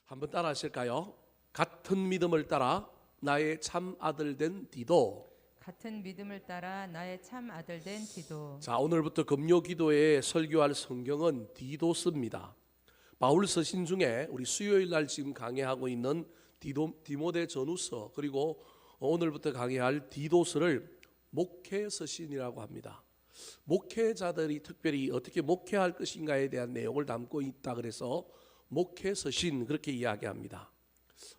한번 따라 하실까요? 같은 믿음을 따라 나의 참 아들 된 디도. 같은 믿음을 따라 나의 참 아들 된 디도. 자, 오늘부터 금요 기도에 설교할 성경은 디도스입니다. 바울 서신 중에 우리 수요일 날 지금 강해하고 있는 디모데 전후서, 그리고 오늘부터 강해할 디도스를 목회 서신이라고 합니다. 목회자들이 특별히 어떻게 목회할 것인가에 대한 내용을 담고 있다 그래서 목회 서신 그렇게 이야기합니다.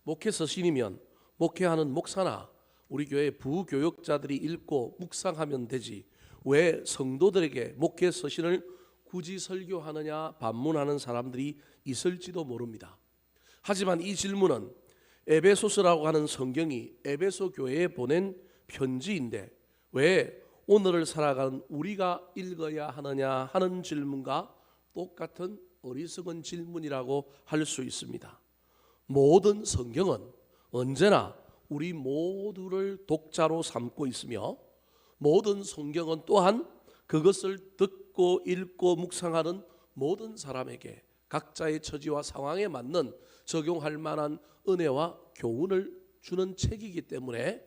목회 서신이면 목회하는 목사나 우리 교회 부교역자들이 읽고 묵상하면 되지 왜 성도들에게 목회 서신을 굳이 설교하느냐 반문하는 사람들이 있을지도 모릅니다. 하지만 이 질문은 에베소서라고 하는 성경이 에베소 교회에 보낸 편지인데 왜 오늘을 살아가는 우리가 읽어야 하느냐 하는 질문과 똑같은 어리석은 질문이라고 할 수 있습니다. 모든 성경은 언제나 우리 모두를 독자로 삼고 있으며 모든 성경은 또한 그것을 듣고 읽고 묵상하는 모든 사람에게 각자의 처지와 상황에 맞는 적용할 만한 은혜와 교훈을 주는 책이기 때문에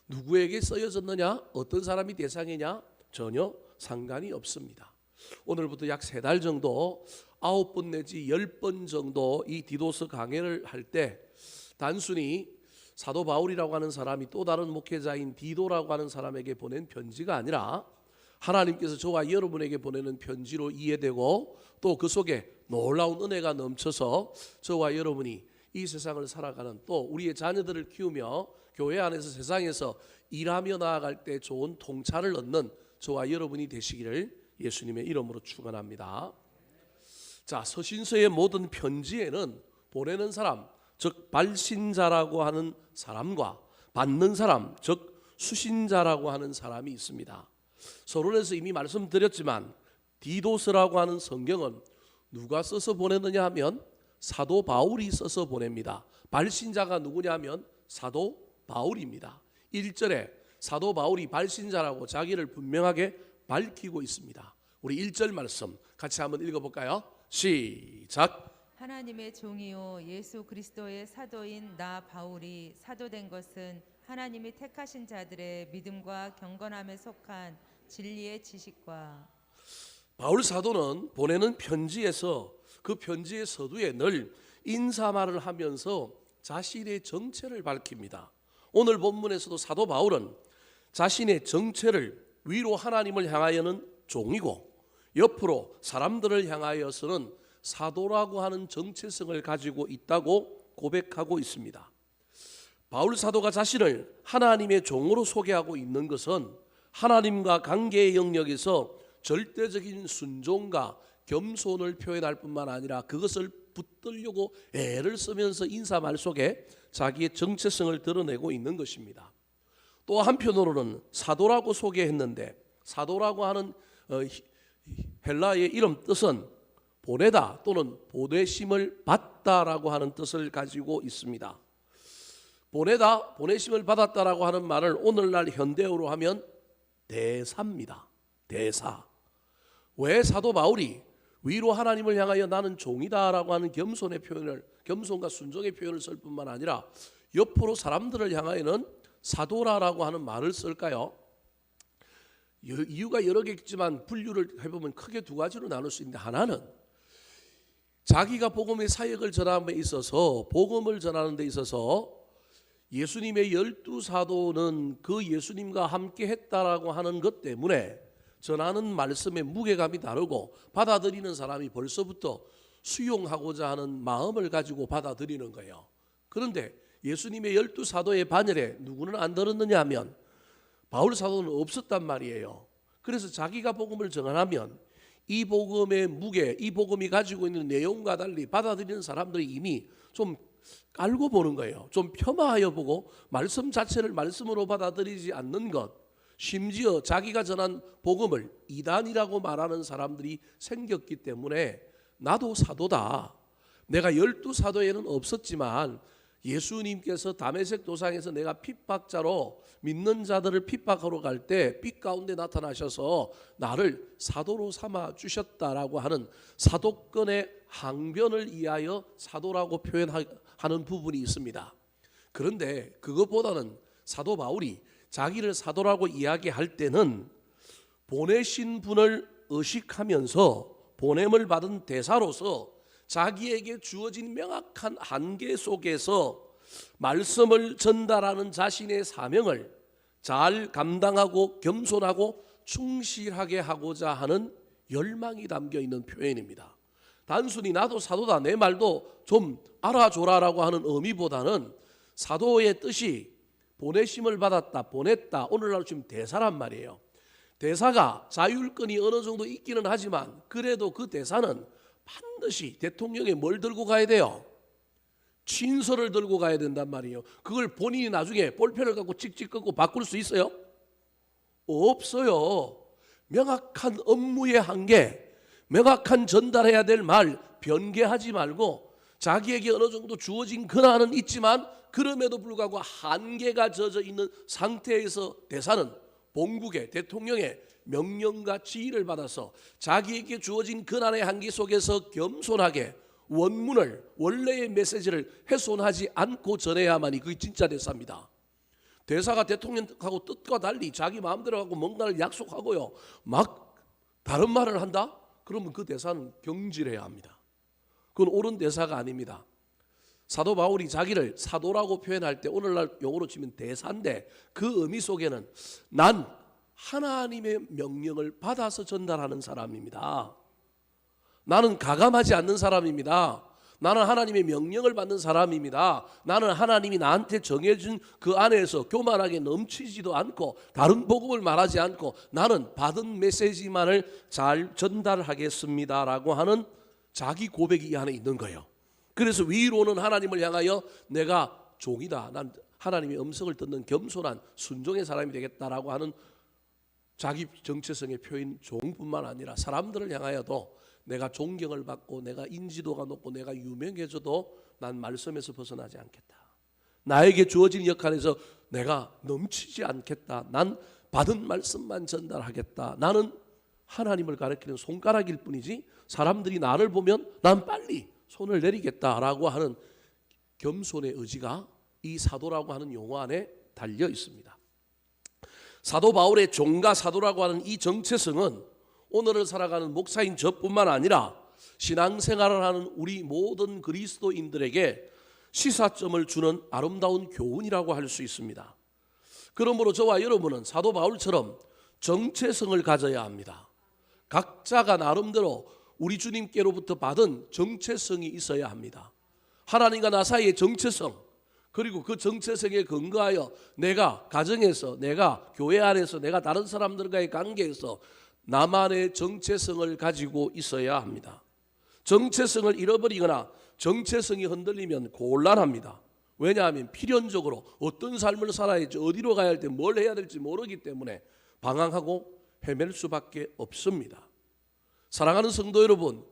누구에게 쓰여졌느냐, 어떤 사람이 대상이냐 전혀 상관이 없습니다. 오늘부터 약 3달 정도 9번 내지 10번 정도 이 디도서 강해를 할 때 단순히 사도 바울이라고 하는 사람이 또 다른 목회자인 디도라고 하는 사람에게 보낸 편지가 아니라 하나님께서 저와 여러분에게 보내는 편지로 이해되고 또 그 속에 놀라운 은혜가 넘쳐서 저와 여러분이 이 세상을 살아가는 또 우리의 자녀들을 키우며 교회 안에서 세상에서 일하며 나아갈 때 좋은 통찰을 얻는 저와 여러분이 되시기를 예수님의 이름으로 축원합니다. 자, 서신서의 모든 편지에는 보내는 사람, 즉 발신자라고 하는 사람과 받는 사람, 즉 수신자라고 하는 사람이 있습니다. 서론에서 이미 말씀드렸지만 디도스라고 하는 성경은 누가 써서 보내느냐 하면 사도 바울이 써서 보냅니다. 발신자가 누구냐 하면 사도 바울입니다. 1절에 사도 바울이 발신자라고 자기를 분명하게 밝히고 있습니다. 우리 1절 말씀 같이 한번 읽어볼까요? 시작. 하나님의 종이요 예수 그리스도의 사도인 나 바울이 사도된 것은 하나님이 택하신 자들의 믿음과 경건함에 속한 진리의 지식과. 바울 사도는 보내는 편지에서 그 편지의 서두에 늘 인사말을 하면서 자신의 정체를 밝힙니다. 오늘 본문에서도 사도 바울은 자신의 정체를 위로 하나님을 향하여는 종이고 옆으로 사람들을 향하여서는 사도라고 하는 정체성을 가지고 있다고 고백하고 있습니다. 바울 사도가 자신을 하나님의 종으로 소개하고 있는 것은 하나님과 관계의 영역에서 절대적인 순종과 겸손을 표현할 뿐만 아니라 그것을 붙들려고 애를 쓰면서 인사말 속에 자기의 정체성을 드러내고 있는 것입니다. 또 한편으로는 사도라고 소개했는데 사도라고 하는 헬라의 이름 뜻은 보내다 또는 보내심을 받다라고 하는 뜻을 가지고 있습니다. 보내다, 보내심을 받았다라고 하는 말을 오늘날 현대어로 하면 대사입니다. 대사. 왜 사도 바울이 위로 하나님을 향하여 나는 종이다라고 하는 겸손의 표현을, 겸손과 순종의 표현을 쓸 뿐만 아니라 옆으로 사람들을 향하여는 사도라라고 하는 말을 쓸까요? 이유가 여러 개 있지만 분류를 해보면 크게 2가지로 나눌 수 있는데, 하나는 자기가 복음의 사역을 전하는 데 있어서 복음을 전하는 데 있어서 예수님의 12사도는 그 예수님과 함께 했다라고 하는 것 때문에 전하는 말씀의 무게감이 다르고 받아들이는 사람이 벌써부터 수용하고자 하는 마음을 가지고 받아들이는 거예요. 그런데 예수님의 12사도의 반열에 누구는 안 들었느냐 하면 바울 사도는 없었단 말이에요. 그래서 자기가 복음을 전하면 이 복음의 무게, 이 복음이 가지고 있는 내용과 달리 받아들이는 사람들이 이미 좀 깔고 보는 거예요. 좀 폄하하여 보고 말씀 자체를 말씀으로 받아들이지 않는 것, 심지어 자기가 전한 복음을 이단이라고 말하는 사람들이 생겼기 때문에 나도 사도다. 내가 12사도에는 없었지만 예수님께서 다메섹 도상에서 내가 핍박자로 믿는 자들을 핍박하러 갈 때 빛 가운데 나타나셔서 나를 사도로 삼아 주셨다라고 하는 사도권의 항변을 이하여 사도라고 표현하는 하는 부분이 있습니다. 그런데 그것보다는 사도 바울이 자기를 사도라고 이야기할 때는 보내신 분을 의식하면서 보냄을 받은 대사로서 자기에게 주어진 명확한 한계 속에서 말씀을 전달하는 자신의 사명을 잘 감당하고 겸손하고 충실하게 하고자 하는 열망이 담겨 있는 표현입니다. 단순히 나도 사도다, 내 말도 좀 알아줘라라고 하는 의미보다는 사도의 뜻이 보내심을 받았다, 보냈다, 오늘날 지금 대사란 말이에요. 대사가 자율권이 어느 정도 있기는 하지만 그래도 그 대사는 반드시 대통령에 뭘 들고 가야 돼요? 친서를 들고 가야 된단 말이에요. 그걸 본인이 나중에 볼펜을 갖고 찍찍 끄고 바꿀 수 있어요? 없어요. 명확한 업무의 한계, 명확한 전달해야 될 말 변개하지 말고 자기에게 어느 정도 주어진 권한은 있지만 그럼에도 불구하고 한계가 젖어 있는 상태에서 대사는 본국의 대통령의 명령과 지휘를 받아서 자기에게 주어진 권한의 한계 속에서 겸손하게 원문을, 원래의 메시지를 훼손하지 않고 전해야만이 그게 진짜 대사입니다. 대사가 대통령하고 뜻과 달리 자기 마음대로 하고 뭔가를 약속하고요 막 다른 말을 한다? 그러면 그 대사는 경질해야 합니다. 그건 옳은 대사가 아닙니다. 사도 바울이 자기를 사도라고 표현할 때 오늘날 용어로 치면 대사인데 그 의미 속에는 난 하나님의 명령을 받아서 전달하는 사람입니다. 나는 가감하지 않는 사람입니다. 나는 하나님의 명령을 받는 사람입니다. 나는 하나님이 나한테 정해준 그 안에서 교만하게 넘치지도 않고 다른 복음을 말하지 않고 나는 받은 메시지만을 잘 전달하겠습니다라고 하는 자기 고백이 이 안에 있는 거예요. 그래서 위로는 하나님을 향하여 내가 종이다, 난 하나님의 음성을 듣는 겸손한 순종의 사람이 되겠다라고 하는 자기 정체성의 표현 종뿐만 아니라 사람들을 향하여도 내가 존경을 받고 내가 인지도가 높고 내가 유명해져도 난 말씀에서 벗어나지 않겠다. 나에게 주어진 역할에서 내가 넘치지 않겠다. 난 받은 말씀만 전달하겠다. 나는 하나님을 가리키는 손가락일 뿐이지 사람들이 나를 보면 난 빨리 손을 내리겠다라고 하는 겸손의 의지가 이 사도라고 하는 용어 안에 달려 있습니다. 사도 바울의 종과 사도라고 하는 이 정체성은 오늘을 살아가는 목사인 저뿐만 아니라 신앙생활을 하는 우리 모든 그리스도인들에게 시사점을 주는 아름다운 교훈이라고 할 수 있습니다. 그러므로 저와 여러분은 사도 바울처럼 정체성을 가져야 합니다. 각자가 나름대로 우리 주님께로부터 받은 정체성이 있어야 합니다. 하나님과 나 사이의 정체성, 그리고 그 정체성에 근거하여 내가 가정에서, 내가 교회 안에서, 내가 다른 사람들과의 관계에서 나만의 정체성을 가지고 있어야 합니다. 정체성을 잃어버리거나 정체성이 흔들리면 곤란합니다. 왜냐하면 필연적으로 어떤 삶을 살아야 할지, 어디로 가야 할지, 뭘 해야 될지 모르기 때문에 방황하고 헤맬 수밖에 없습니다. 사랑하는 성도 여러분,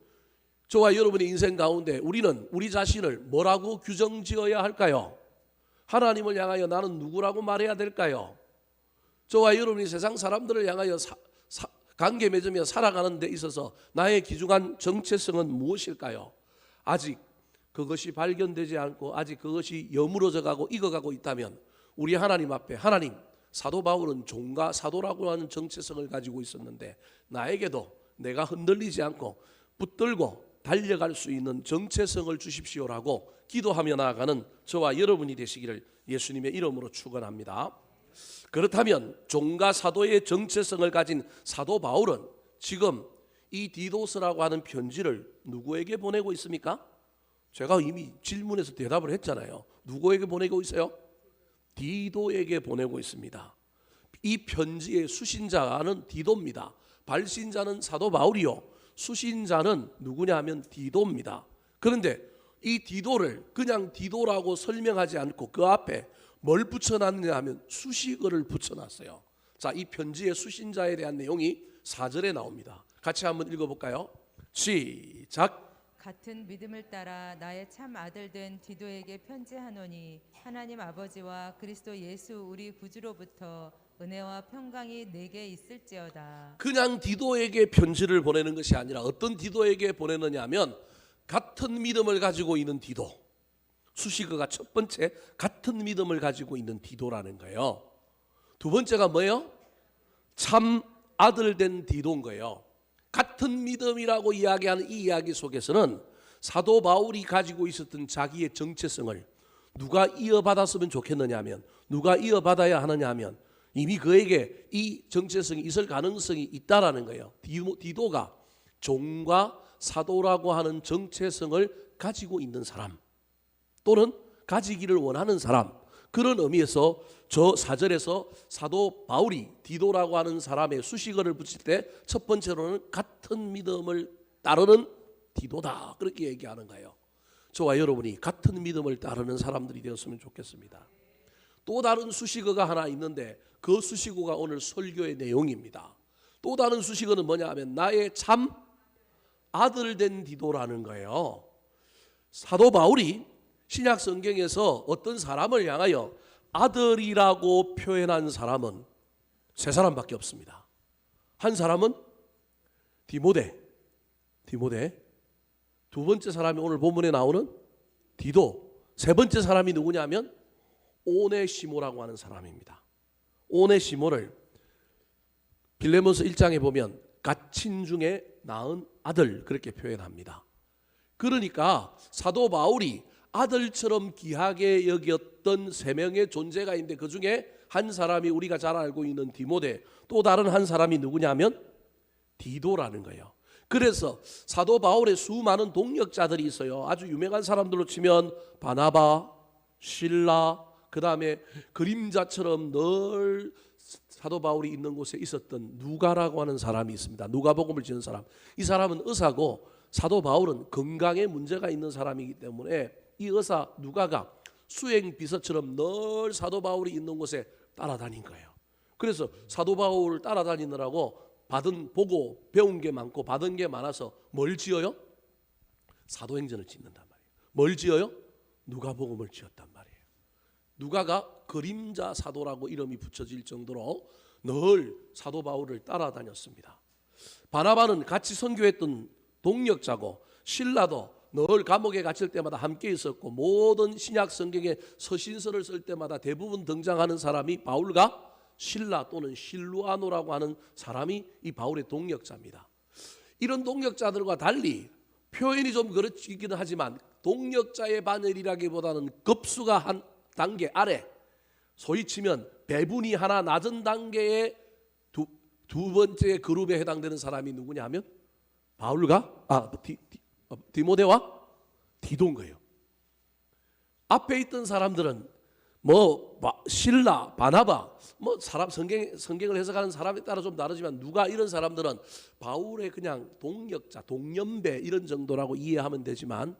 저와 여러분의 인생 가운데 우리는 우리 자신을 뭐라고 규정지어야 할까요? 하나님을 향하여 나는 누구라고 말해야 될까요? 저와 여러분이 세상 사람들을 향하여 관계 맺으며 살아가는 데 있어서 나의 귀중한 정체성은 무엇일까요? 아직 그것이 발견되지 않고 아직 그것이 여물어져 가고 익어가고 있다면 우리 하나님 앞에, 하나님, 사도 바울은 종과 사도라고 하는 정체성을 가지고 있었는데 나에게도 내가 흔들리지 않고 붙들고 달려갈 수 있는 정체성을 주십시오라고 기도하며 나아가는 저와 여러분이 되시기를 예수님의 이름으로 축원합니다. 그렇다면 종과 사도의 정체성을 가진 사도 바울은 지금 이 디도스라고 하는 편지를 누구에게 보내고 있습니까? 제가 이미 질문에서 대답을 했잖아요. 누구에게 보내고 있어요? 디도에게 보내고 있습니다. 이 편지의 수신자는 디도입니다. 발신자는 사도 바울이요, 수신자는 누구냐 하면 디도입니다. 그런데 이 디도를 그냥 디도라고 설명하지 않고 그 앞에 뭘 붙여놨느냐 하면 수식어를 붙여놨어요. 자, 이 편지의 수신자에 대한 내용이 4절에 나옵니다. 같이 한번 읽어볼까요? 시작. 같은 믿음을 따라 나의 참 아들 된 디도에게 편지하노니 하나님 아버지와 그리스도 예수 우리 구주로부터 은혜와 평강이 내게 있을지어다. 그냥 디도에게 편지를 보내는 것이 아니라 어떤 디도에게 보내느냐 하면 같은 믿음을 가지고 있는 디도, 수식어가 첫 번째 같은 믿음을 가지고 있는 디도라는 거예요. 두 번째가 뭐예요? 참 아들 된 디도인 거예요. 같은 믿음이라고 이야기하는 이 이야기 속에서는 사도 바울이 가지고 있었던 자기의 정체성을 누가 이어받았으면 좋겠느냐 하면, 누가 이어받아야 하느냐 하면 이미 그에게 이 정체성이 있을 가능성이 있다라는 거예요. 디도가 종과 사도라고 하는 정체성을 가지고 있는 사람, 또는 가지기를 원하는 사람, 그런 의미에서 저 4절에서 사도 바울이 디도라고 하는 사람의 수식어를 붙일 때 첫 번째로는 같은 믿음을 따르는 디도다, 그렇게 얘기하는 거예요. 저와 여러분이 같은 믿음을 따르는 사람들이 되었으면 좋겠습니다. 또 다른 수식어가 하나 있는데 그 수식어가 오늘 설교의 내용입니다. 또 다른 수식어는 뭐냐 하면 나의 참 아들 된 디도라는 거예요. 사도 바울이 신약 성경에서 어떤 사람을 향하여 아들이라고 표현한 사람은 세 사람밖에 없습니다. 한 사람은 디모데. 두 번째 사람이 오늘 본문에 나오는 디도. 세 번째 사람이 누구냐면 오네시모라고 하는 사람입니다. 오네시모를 빌레몬서 1장에 보면 갓친 중에 낳은 아들, 그렇게 표현합니다. 그러니까 사도 바울이 아들처럼 귀하게 여겼던 세 명의 존재가 있는데 그 중에 한 사람이 우리가 잘 알고 있는 디모데, 또 다른 한 사람이 누구냐면 디도라는 거예요. 그래서 사도 바울의 수많은 동역자들이 있어요. 아주 유명한 사람들로 치면 바나바, 실라, 그 다음에 그림자처럼 늘 사도 바울이 있는 곳에 있었던 누가라고 하는 사람이 있습니다. 누가복음을 지은 사람. 이 사람은 의사고 사도 바울은 건강에 문제가 있는 사람이기 때문에 이 의사 누가가 수행 비서처럼 늘 사도 바울이 있는 곳에 따라다닌 거예요. 그래서 사도 바울을 따라다니느라고 보고 배운 게 많고 받은 게 많아서 뭘 지어요? 사도행전을 짓는단 말이에요. 뭘 지어요? 누가복음을 지었단 말이에요. 누가가 그림자 사도라고 이름이 붙여질 정도로 늘 사도 바울을 따라다녔습니다. 바나바는 같이 선교했던 동역자고, 실라도 늘 감옥에 갇힐 때마다 함께 있었고, 모든 신약 성경의 서신서를 쓸 때마다 대부분 등장하는 사람이 바울과 실라 또는 실루아노라고 하는 사람이 이 바울의 동역자입니다. 이런 동역자들과 달리 표현이 좀 그렇기는 하지만 동역자의 바늘이라기보다는 급수가 한 단계 아래, 소위 치면 배분이 하나 낮은 단계의 두 번째 그룹에 해당되는 사람이 누구냐 하면 바울과 디모데와 디도인 거예요. 앞에 있던 사람들은 실라, 바나바, 성경을 해석하는 사람에 따라 좀 다르지만 누가, 이런 사람들은 바울의 그냥 동역자, 동년배 이런 정도라고 이해하면 되지만,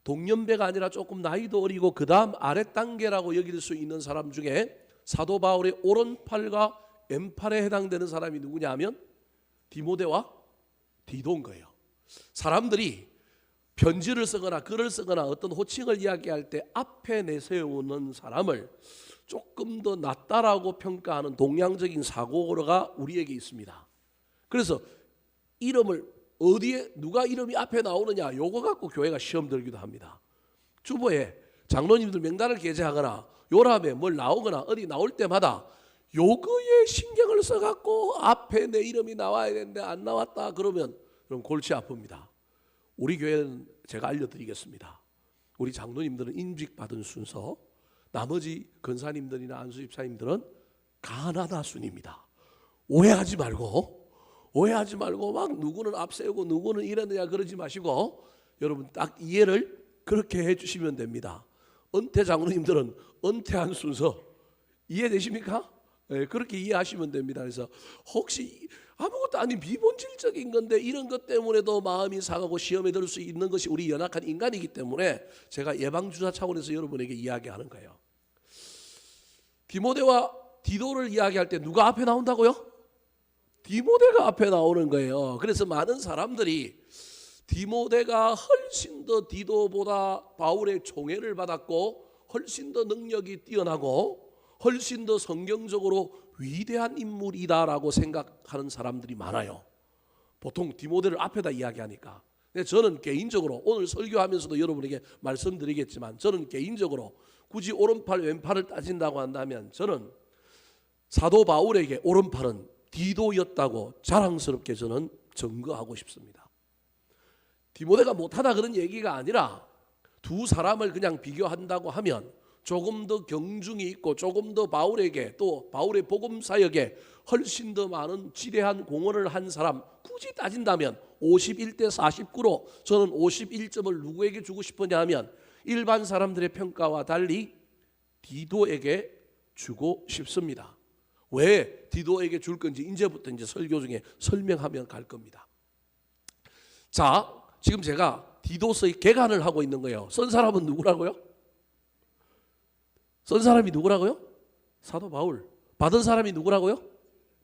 동년배가 아니라 조금 나이도 어리고 그 다음 아래 단계라고 여길 수 있는 사람 중에 사도 바울의 오른팔과 왼팔에 해당되는 사람이 누구냐 하면 디모데와 디도인 거예요. 사람들이 편지를 쓰거나 글을 쓰거나 어떤 호칭을 이야기할 때 앞에 내세우는 사람을 조금 더 낫다라고 평가하는 동양적인 사고가 우리에게 있습니다. 그래서 이름을 어디에 누가 이름이 앞에 나오느냐, 요거 갖고 교회가 시험 들기도 합니다. 주보에 장로님들 명단을 게재하거나 요람에 뭘 나오거나 어디 나올 때마다 요거에 신경을 써갖고 앞에 내 이름이 나와야 되는데 안 나왔다 그러면 그럼 골치 아픕니다. 우리 교회는 제가 알려드리겠습니다. 우리 장로님들은 임직받은 순서, 나머지 권사님들이나 안수집사님들은 가나다 순입니다. 오해하지 말고 막 누구는 앞세우고 누구는 이랬느냐 그러지 마시고 여러분 딱 이해를 그렇게 해주시면 됩니다. 은퇴 장로님들은 은퇴한 순서 이해되십니까? 네, 그렇게 이해하시면 됩니다. 그래서 혹시 아무것도 아닌 비본질적인 건데 이런 것 때문에도 마음이 상하고 시험에 들 수 있는 것이 우리 연약한 인간이기 때문에 제가 예방주사 차원에서 여러분에게 이야기하는 거예요. 디모데와 디도를 이야기할 때 누가 앞에 나온다고요? 디모데가 앞에 나오는 거예요. 그래서 많은 사람들이 디모데가 훨씬 더 디도보다 바울의 총애를 받았고 훨씬 더 능력이 뛰어나고 훨씬 더 성경적으로 위대한 인물이다라고 생각하는 사람들이 많아요. 보통 디모데를 앞에다 이야기하니까 근데 저는 개인적으로 오늘 설교하면서도 여러분에게 말씀드리겠지만 저는 개인적으로 굳이 오른팔 왼팔을 따진다고 한다면 저는 사도 바울에게 오른팔은 디도였다고 자랑스럽게 저는 증거하고 싶습니다. 디모데가 못하다 그런 얘기가 아니라 두 사람을 그냥 비교한다고 하면 조금 더 경중이 있고 조금 더 바울에게 또 바울의 복음 사역에 훨씬 더 많은 지대한 공헌을 한 사람 굳이 따진다면 51대 49로 저는 51점을 누구에게 주고 싶으냐 하면 일반 사람들의 평가와 달리 디도에게 주고 싶습니다. 왜 디도에게 줄 건지 이제부터 이제 설교 중에 설명하면 갈 겁니다. 자, 지금 제가 디도서의 개간을 하고 있는 거예요. 쓴 사람은 누구라고요? 쓴 사람이 누구라고요? 사도 바울. 받은 사람이 누구라고요?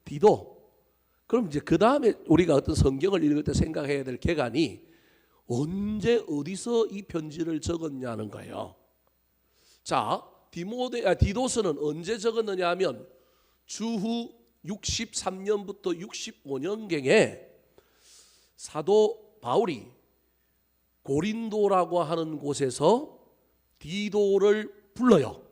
디도. 그럼 이제 그 다음에 우리가 어떤 성경을 읽을 때 생각해야 될 개간이 언제 어디서 이 편지를 적었냐는 거예요. 자, 디도서는 언제 적었느냐 하면 주후 63년부터 65년경에 사도 바울이 고린도라고 하는 곳에서 디도를 불러요.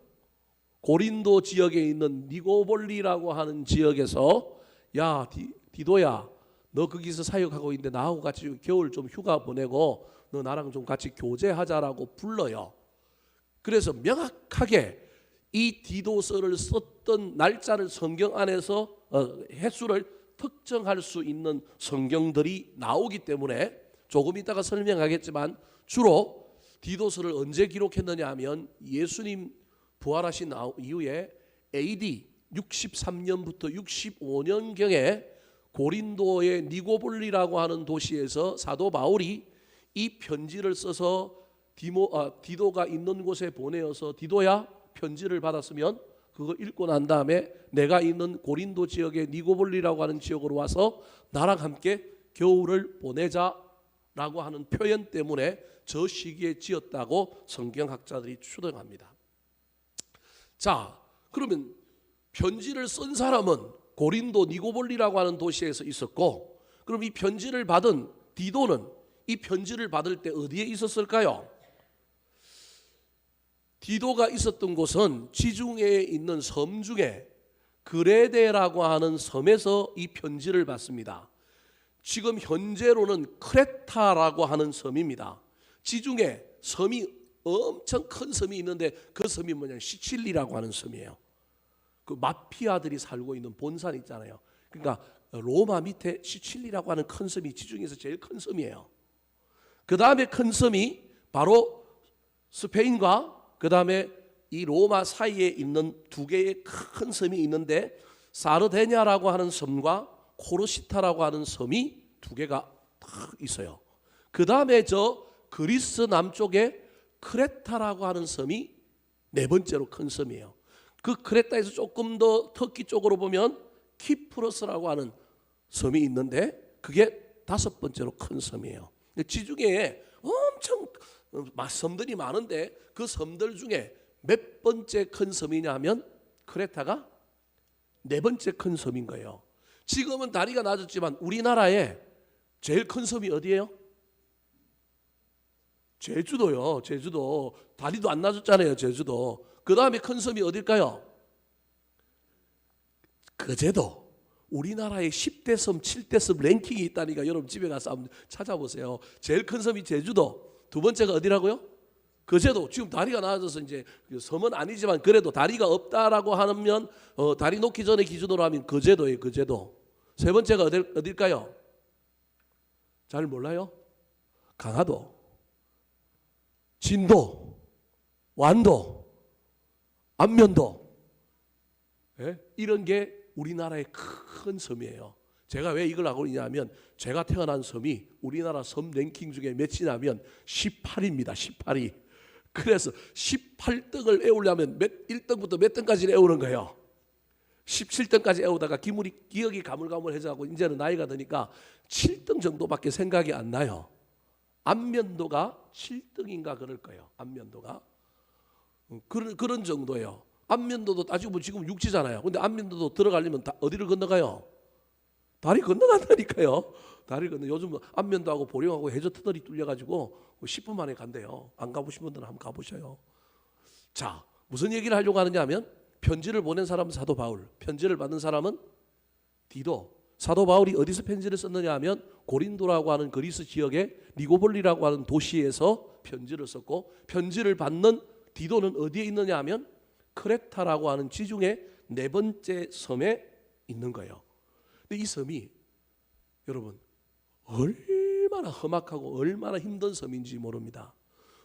고린도 지역에 있는 니고볼리라고 하는 지역에서 야 디도야 너 거기서 사역하고 있는데 나하고 같이 겨울 좀 휴가 보내고 너 나랑 좀 같이 교제하자라고 불러요. 그래서 명확하게 이 디도서를 썼던 날짜를 성경 안에서 횟수를 특정할 수 있는 성경들이 나오기 때문에 조금 이따가 설명하겠지만 주로 디도서를 언제 기록했느냐 하면 예수님 부활하신 이후에 AD 63년부터 65년경에 고린도의 니고볼리라고 하는 도시에서 사도 바울이 이 편지를 써서 디도가 있는 곳에 보내어서 디도야 편지를 받았으면 그거 읽고 난 다음에 내가 있는 고린도 지역의 니고볼리라고 하는 지역으로 와서 나랑 함께 겨울을 보내자라고 하는 표현 때문에 저 시기에 지었다고 성경학자들이 추정합니다. 자, 그러면 편지를 쓴 사람은 고린도 니고볼리라고 하는 도시에서 있었고, 그럼 이 편지를 받은 디도는 이 편지를 받을 때 어디에 있었을까요? 디도가 있었던 곳은 지중해에 있는 섬 중에 그레데라고 하는 섬에서 이 편지를 받습니다. 지금 현재로는 크레타라고 하는 섬입니다. 지중해 섬이 엄청 큰 섬이 있는데 그 섬이 뭐냐면 시칠리라고 하는 섬이에요. 그 마피아들이 살고 있는 본산 있잖아요. 그러니까 로마 밑에 시칠리라고 하는 큰 섬이 지중해에서 제일 큰 섬이에요. 그 다음에 큰 섬이 바로 스페인과 그 다음에 이 로마 사이에 있는 두 개의 큰 섬이 있는데 사르데냐라고 하는 섬과 코르시타라고 하는 섬이 두 개가 딱 있어요. 그 다음에 저 그리스 남쪽에 크레타라고 하는 섬이 네 번째로 큰 섬이에요. 그 크레타에서 조금 더 터키 쪽으로 보면 키프로스라고 하는 섬이 있는데 그게 다섯 번째로 큰 섬이에요. 지중해에 엄청 섬들이 많은데 그 섬들 중에 몇 번째 큰 섬이냐 하면 크레타가 네 번째 큰 섬인 거예요. 지금은 다리가 낮았지만 우리나라에 제일 큰 섬이 어디예요? 제주도요. 제주도. 다리도 안 낮았잖아요. 제주도. 그 다음에 큰 섬이 어딜까요? 거제도. 우리나라의 10대 섬, 7대 섬 랭킹이 있다니까 여러분 집에 가서 한번 찾아보세요. 제일 큰 섬이 제주도. 두 번째가 어디라고요? 거제도. 지금 다리가 낮아서 이제 섬은 아니지만 그래도 다리가 없다라고 하면 다리 놓기 전에 기준으로 하면 거제도예요. 거제도. 세 번째가 어딜까요? 잘 몰라요? 강화도, 진도, 완도, 안면도. 예? 이런 게 우리나라의 큰 섬이에요. 제가 왜 이걸 하고 있냐면 제가 태어난 섬이 우리나라 섬 랭킹 중에 몇이냐면 18위입니다. 18위. 그래서 18등을 애우려면 1등부터 몇 등까지 애우는 거예요. 17등까지 애우다가 기억이 가물가물해져가고 이제는 나이가 드니까 7등 정도밖에 생각이 안 나요. 안면도가 7등인가 그럴 거예요. 안면도가 그런 정도예요. 안면도도 따지고 보면 지금 육지잖아요. 근데 안면도도 들어가려면 어디를 건너가요? 다리 건너간다니까요. 다리를 건너 요즘 안면도 하고 보령하고 해저 터널이 뚫려가지고 10분 만에 간대요. 안 가보신 분들은 한번 가보셔요. 자, 무슨 얘기를 하려고 하느냐 하면 편지를 보낸 사람은 사도 바울, 편지를 받은 사람은 디도. 사도 바울이 어디서 편지를 썼느냐 하면 고린도라고 하는 그리스 지역의 니고볼리라고 하는 도시에서 편지를 썼고, 편지를 받는 디도는 어디에 있느냐 하면 크레타라고 하는 지중해 4번째 섬에 있는 거예요. 근데 이 섬이 여러분 얼마나 험악하고 얼마나 힘든 섬인지 모릅니다.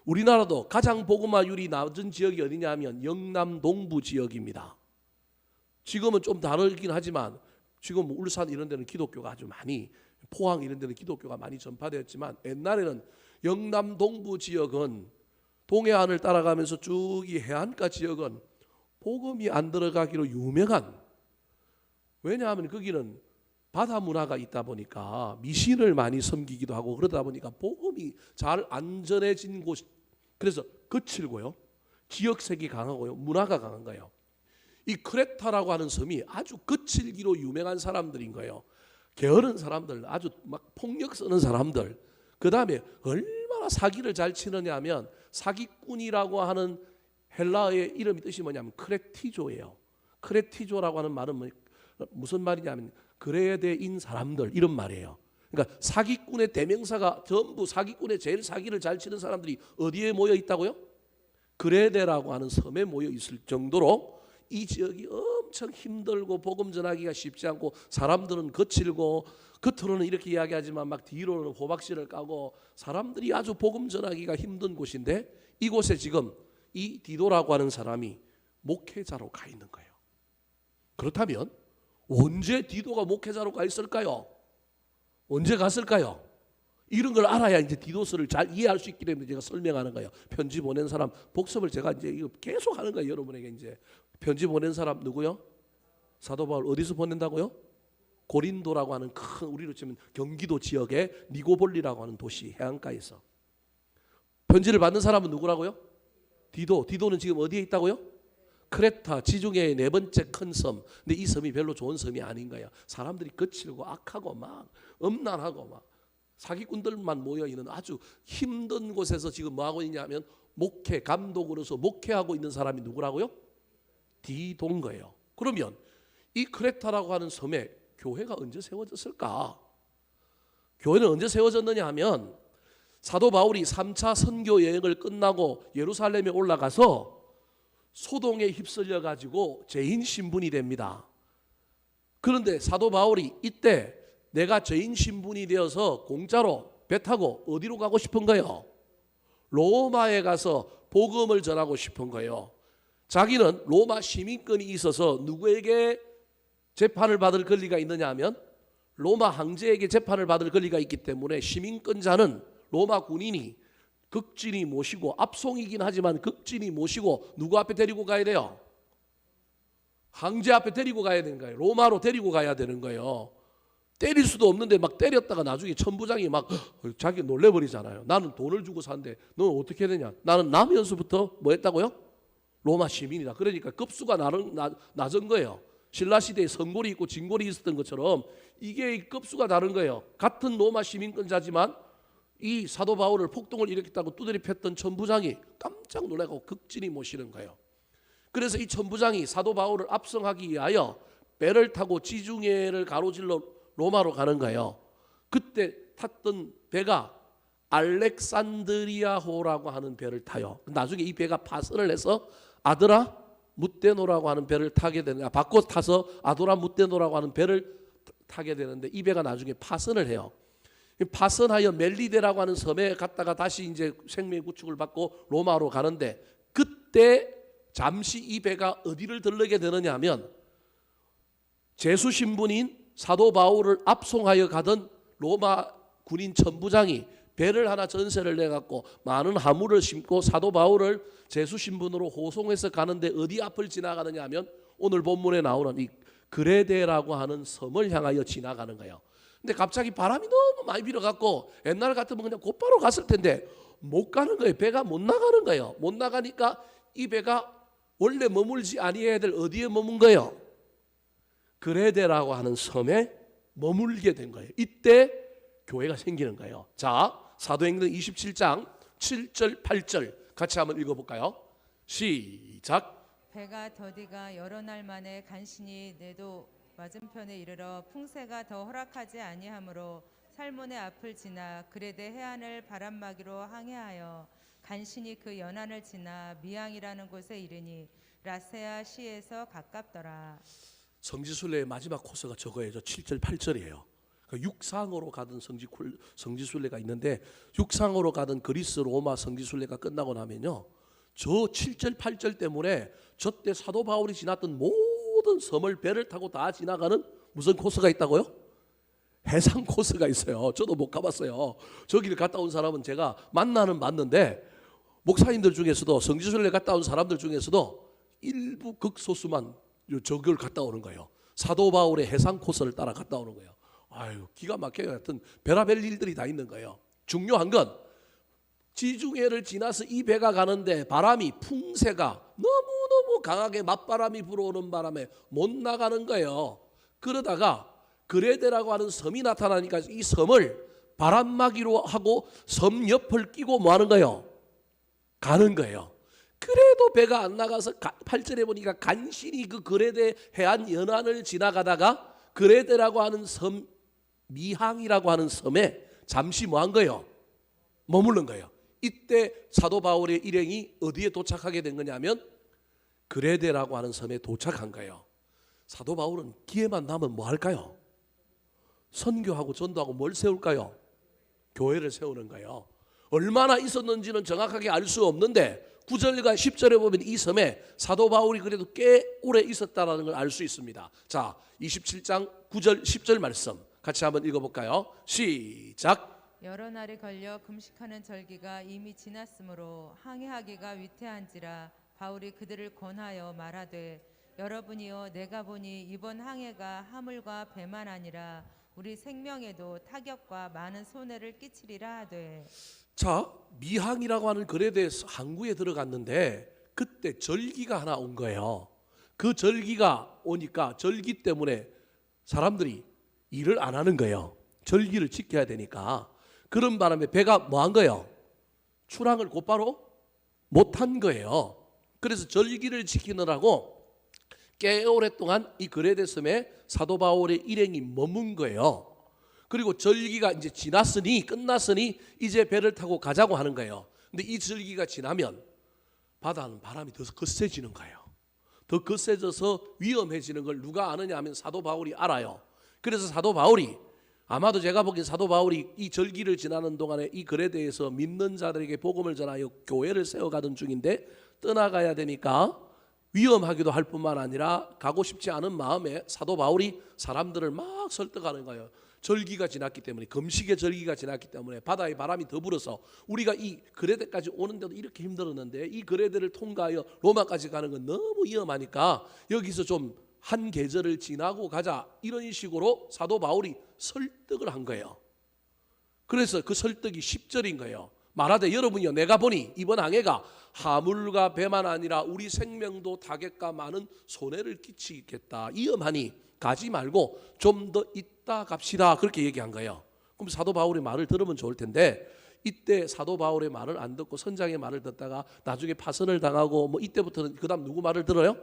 우리나라도 가장 복음화율이 낮은 지역이 어디냐 하면 영남 동부 지역입니다. 지금은 좀 다르긴 하지만 지금 울산 이런 데는 기독교가 아주 많이, 포항 이런 데는 기독교가 많이 전파되었지만 옛날에는 영남 동부 지역은 동해안을 따라가면서 쭉 이 해안가 지역은 복음이 안 들어가기로 유명한, 왜냐하면 거기는 바다 문화가 있다 보니까 미신을 많이 섬기기도 하고 그러다 보니까 복음이 잘 안전해진 곳, 그래서 거칠고요, 지역색이 강하고요, 문화가 강한 거예요. 이 크레타라고 하는 섬이 아주 거칠기로 유명한 사람들인 거예요. 게으른 사람들, 아주 막 폭력 쓰는 사람들, 그 다음에 얼마나 사기를 잘 치느냐 하면 사기꾼이라고 하는 헬라어의 이름이 뜻이 뭐냐면 크레티조예요. 크레티조라고 하는 말은 무슨 말이냐면 그레데인 사람들 이런 말이에요. 그러니까 사기꾼의 대명사가 전부 사기꾼의 제일 사기를 잘 치는 사람들이 어디에 모여 있다고요? 그레데라고 하는 섬에 모여 있을 정도로 이 지역이 엄청 힘들고 복음 전하기가 쉽지 않고 사람들은 거칠고 겉으로는 이렇게 이야기하지만 막 뒤로는 호박씨를 까고 사람들이 아주 복음 전하기가 힘든 곳인데 이곳에 지금 이 디도라고 하는 사람이 목회자로 가 있는 거예요. 그렇다면 언제 디도가 목회자로 가 있을까요? 언제 갔을까요? 이런 걸 알아야 이제 디도서를 잘 이해할 수 있기 때문에 제가 설명하는 거예요. 편지 보낸 사람 복습을 제가 이제 이거 계속 하는 거예요. 여러분에게 이제 편지 보낸 사람 누구요? 사도 바울 어디서 보낸다고요? 고린도라고 하는 큰, 우리로 치면 경기도 지역의 니고볼리라고 하는 도시 해안가에서. 편지를 받는 사람은 누구라고요? 디도. 디도는 지금 어디에 있다고요? 크레타, 지중해의 4번째 큰 섬. 근데 이 섬이 별로 좋은 섬이 아닌 거예요. 사람들이 거칠고 악하고 막 음란하고 막 사기꾼들만 모여 있는 아주 힘든 곳에서 지금 뭐 하고 있냐면 목회 감독으로서 목회하고 있는 사람이 누구라고요? 디도인 거예요. 그러면 이 크레타라고 하는 섬에 교회가 언제 세워졌을까? 교회는 언제 세워졌느냐 하면 사도 바울이 3차 선교 여행을 끝나고 예루살렘에 올라가서 소동에 휩쓸려 가지고 죄인 신분이 됩니다. 그런데 사도 바울이 이때 내가 죄인 신분이 되어서 공짜로 배 타고 어디로 가고 싶은 거예요? 로마에 가서 복음을 전하고 싶은 거예요. 자기는 로마 시민권이 있어서 누구에게 재판을 받을 권리가 있느냐 하면 로마 황제에게 재판을 받을 권리가 있기 때문에 시민권자는 로마 군인이 극진히 모시고, 압송이긴 하지만 극진히 모시고 누구 앞에 데리고 가야 돼요? 황제 앞에 데리고 가야 되는 거예요. 로마로 데리고 가야 되는 거예요. 때릴 수도 없는데 막 때렸다가 나중에 천부장이 막 자기 놀래버리잖아요. 나는 돈을 주고 산데 너는 어떻게 해야 되냐? 나는 남연수부터 뭐 했다고요? 로마 시민이다. 그러니까 급수가 낮은 거예요. 신라 시대에 성골이 있고 진골이 있었던 것처럼 이게 급수가 다른 거예요. 같은 로마 시민권자지만 이 사도 바울을 폭동을 일으켰다고 두드려 팼던 천부장이 깜짝 놀라고 극진히 모시는 거예요. 그래서 이 천부장이 사도 바울을 압송하기 위하여 배를 타고 지중해를 가로질러 로마로 가는 거예요. 그때 탔던 배가 알렉산드리아호라고 하는 배를 타요. 나중에 이 배가 파선을 해서 아드라 무테노라고 하는 배를 타게 되는, 바꿔 타서 아도라 무테노라고 하는 배를 타게 되는데 이 배가 나중에 파선을 해요. 파선하여 멜리데라고 하는 섬에 갔다가 다시 이제 생명의 구축을 받고 로마로 가는데 그때 잠시 이 배가 어디를 들르게 되느냐 하면 제수 신분인 사도 바울을 압송하여 가던 로마 군인 천부장이 배를 하나 전세를 내갖고 많은 화물을 싣고 사도 바울을 제수 신분으로 호송해서 가는데 어디 앞을 지나가느냐 하면 오늘 본문에 나오는 이 그레데라고 하는 섬을 향하여 지나가는 거예요. 근데 갑자기 바람이 너무 많이 불어갖고 옛날 같으면 그냥 곧바로 갔을 텐데 못 가는 거예요. 배가 못 나가는 거예요. 못 나가니까 이 배가 원래 머물지 아니해야 될 어디에 머문 거예요? 그레데라고 하는 섬에 머물게 된 거예요. 이때 교회가 생기는 거예요. 자, 사도행전 27장 7절 8절 같이 한번 읽어볼까요? 시작. 배가 더디가 여러 날 만에 간신히 내도 맞은편에 이르러 풍세가 더 허락하지 아니하므로 살몬의 앞을 지나 그레데 해안을 바람막이로 항해하여 간신히 그 연안을 지나 미항이라는 곳에 이르니 라세아 시에서 가깝더라. 성지순례의 마지막 코스가 저거예요. 7절 8절이에요. 육상으로 가던 성지순례가 있는데, 육상으로 가던 그리스 로마 성지순례가 끝나고 나면요, 저 7절 8절 때문에 저때 사도 바울이 지났던 모든 섬을 배를 타고 다 지나가는 무슨 코스가 있다고요? 해상 코스가 있어요. 저도 못 가봤어요. 저기를 갔다 온 사람은 제가 만나는 봤는데, 목사님들 중에서도 성지순례 갔다 온 사람들 중에서도 일부 극소수만 저걸 갔다 오는 거예요. 사도 바울의 해상 코스를 따라 갔다 오는 거예요. 아유, 기가 막혀요. 하여튼 별의별 일들이 다 있는 거예요. 중요한 건 지중해를 지나서 이 배가 가는데 바람이, 풍세가 너무너무 강하게 맞바람이 불어오는 바람에 못 나가는 거예요. 그러다가 그레데라고 하는 섬이 나타나니까 이 섬을 바람막이로 하고 섬 옆을 끼고 뭐 하는 거예요? 가는 거예요. 그래도 배가 안 나가서 8절에 보니까 간신히 그 그레데 해안 연안을 지나가다가 그레데라고 하는 섬, 미항이라고 하는 섬에 잠시 뭐 한 거예요? 머무른 거예요. 이때 사도 바울의 일행이 어디에 도착하게 된 거냐면 그레데라고 하는 섬에 도착한 거예요. 사도 바울은 기회만 나면 뭐 할까요? 선교하고 전도하고 뭘 세울까요? 교회를 세우는 거예요. 얼마나 있었는지는 정확하게 알 수 없는데 9절과 10절에 보면 이 섬에 사도 바울이 그래도 꽤 오래 있었다는 걸 알 수 있습니다. 자, 27장 9절 10절 말씀 같이 한번 읽어볼까요? 시작. 여러 날이 걸려 금식하는 절기가 이미 지났으므로 항해하기가 위태한지라 바울이 그들을 권하여 말하되 여러분이여 내가 보니 이번 항해가 하물과 배만 아니라 우리 생명에도 타격과 많은 손해를 끼치리라 하되. 자, 미항이라고 하는 그레데에서 항구에 들어갔는데 그때 절기가 하나 온 거예요. 그 절기가 오니까 절기 때문에 사람들이 일을 안 하는 거예요. 절기를 지켜야 되니까. 그런 바람에 배가 뭐 한 거예요? 출항을 곧바로 못 한 거예요. 그래서 절기를 지키느라고 꽤 오랫동안 이 그레데 섬에 사도 바울의 일행이 머문 거예요. 그리고 절기가 이제 지났으니, 끝났으니 이제 배를 타고 가자고 하는 거예요. 근데 이 절기가 지나면 바다는 바람이 더 거세지는 거예요. 더 거세져서 위험해지는 걸 누가 아느냐 하면 사도 바울이 알아요. 그래서 사도 바울이, 아마도 제가 보기엔 사도 바울이 이 절기를 지나는 동안에 이 그레데에서 믿는 자들에게 복음을 전하여 교회를 세워가던 중인데 떠나가야 되니까 위험하기도 할 뿐만 아니라 가고 싶지 않은 마음에 사도 바울이 사람들을 막 설득하는 거예요. 절기가 지났기 때문에, 금식의 절기가 지났기 때문에 바다의 바람이 더 불어서 우리가 이 그레데까지 오는데도 이렇게 힘들었는데 이 그레데를 통과하여 로마까지 가는 건 너무 위험하니까 여기서 좀 한 계절을 지나고 가자, 이런 식으로 사도 바울이 설득을 한 거예요. 그래서 그 설득이 10절인 거예요. 말하되 여러분이요 내가 보니 이번 항해가 하물과 배만 아니라 우리 생명도 타격과 많은 손해를 끼치겠다. 위험하니 가지 말고 좀 더 있다 갑시다. 그렇게 얘기한 거예요. 그럼 사도 바울의 말을 들으면 좋을 텐데 이때 사도 바울의 말을 안 듣고 선장의 말을 듣다가 나중에 파선을 당하고 뭐 이때부터는 그다음 누구 말을 들어요?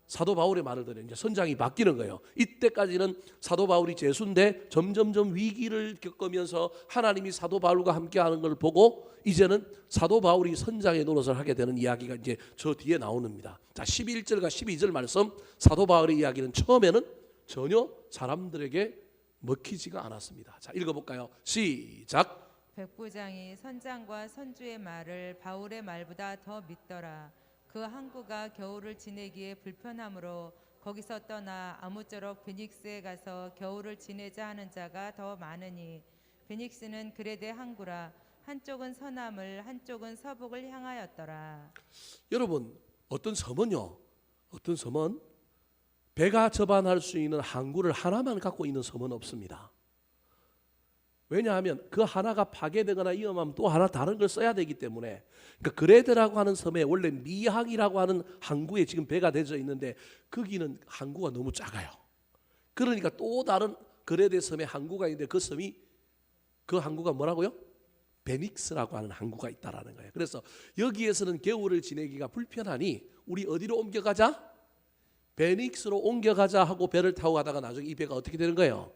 사도 바울의 말을 들어요. 이제 선장이 바뀌는 거예요. 이때까지는 사도 바울이 제수인데 점점점 위기를 겪으면서 하나님이 사도 바울과 함께하는 걸 보고 이제는 사도 바울이 선장의 노릇을 하게 되는 이야기가 이제 저 뒤에 나옵니다. 자, 11절과 12절 말씀, 사도 바울의 이야기는 처음에는 전혀 사람들에게 먹히지가 않았습니다. 자, 읽어볼까요? 시작. 백부장이 선장과 선주의 말을 바울의 말보다 더 믿더라. 그 항구가 겨울을 지내기에 불편하므로 거기서 떠나 아무쪼록 베닉스에 가서 겨울을 지내자 하는 자가 더 많으니 베닉스는 그레데 항구라. 한쪽은 서남을 한쪽은 서북을 향하였더라. 여러분, 어떤 섬은요, 어떤 섬은 배가 접안할 수 있는 항구를 하나만 갖고 있는 섬은 없습니다. 왜냐하면 그 하나가 파괴되거나 위험하면 또 하나 다른 걸 써야 되기 때문에. 그러니까 그레데라고 하는 섬에 원래 미항이라고 하는 항구에 지금 배가 대져 있는데 거기는 항구가 너무 작아요. 그러니까 또 다른 그레데 섬에 항구가 있는데 그 섬이 그 항구가 뭐라고요? 베닉스라고 하는 항구가 있다라는 거예요. 그래서 여기에서는 겨울을 지내기가 불편하니 우리 어디로 옮겨가자? 베닉스로 옮겨가자 하고 배를 타고 가다가 나중에 이 배가 어떻게 되는 거예요?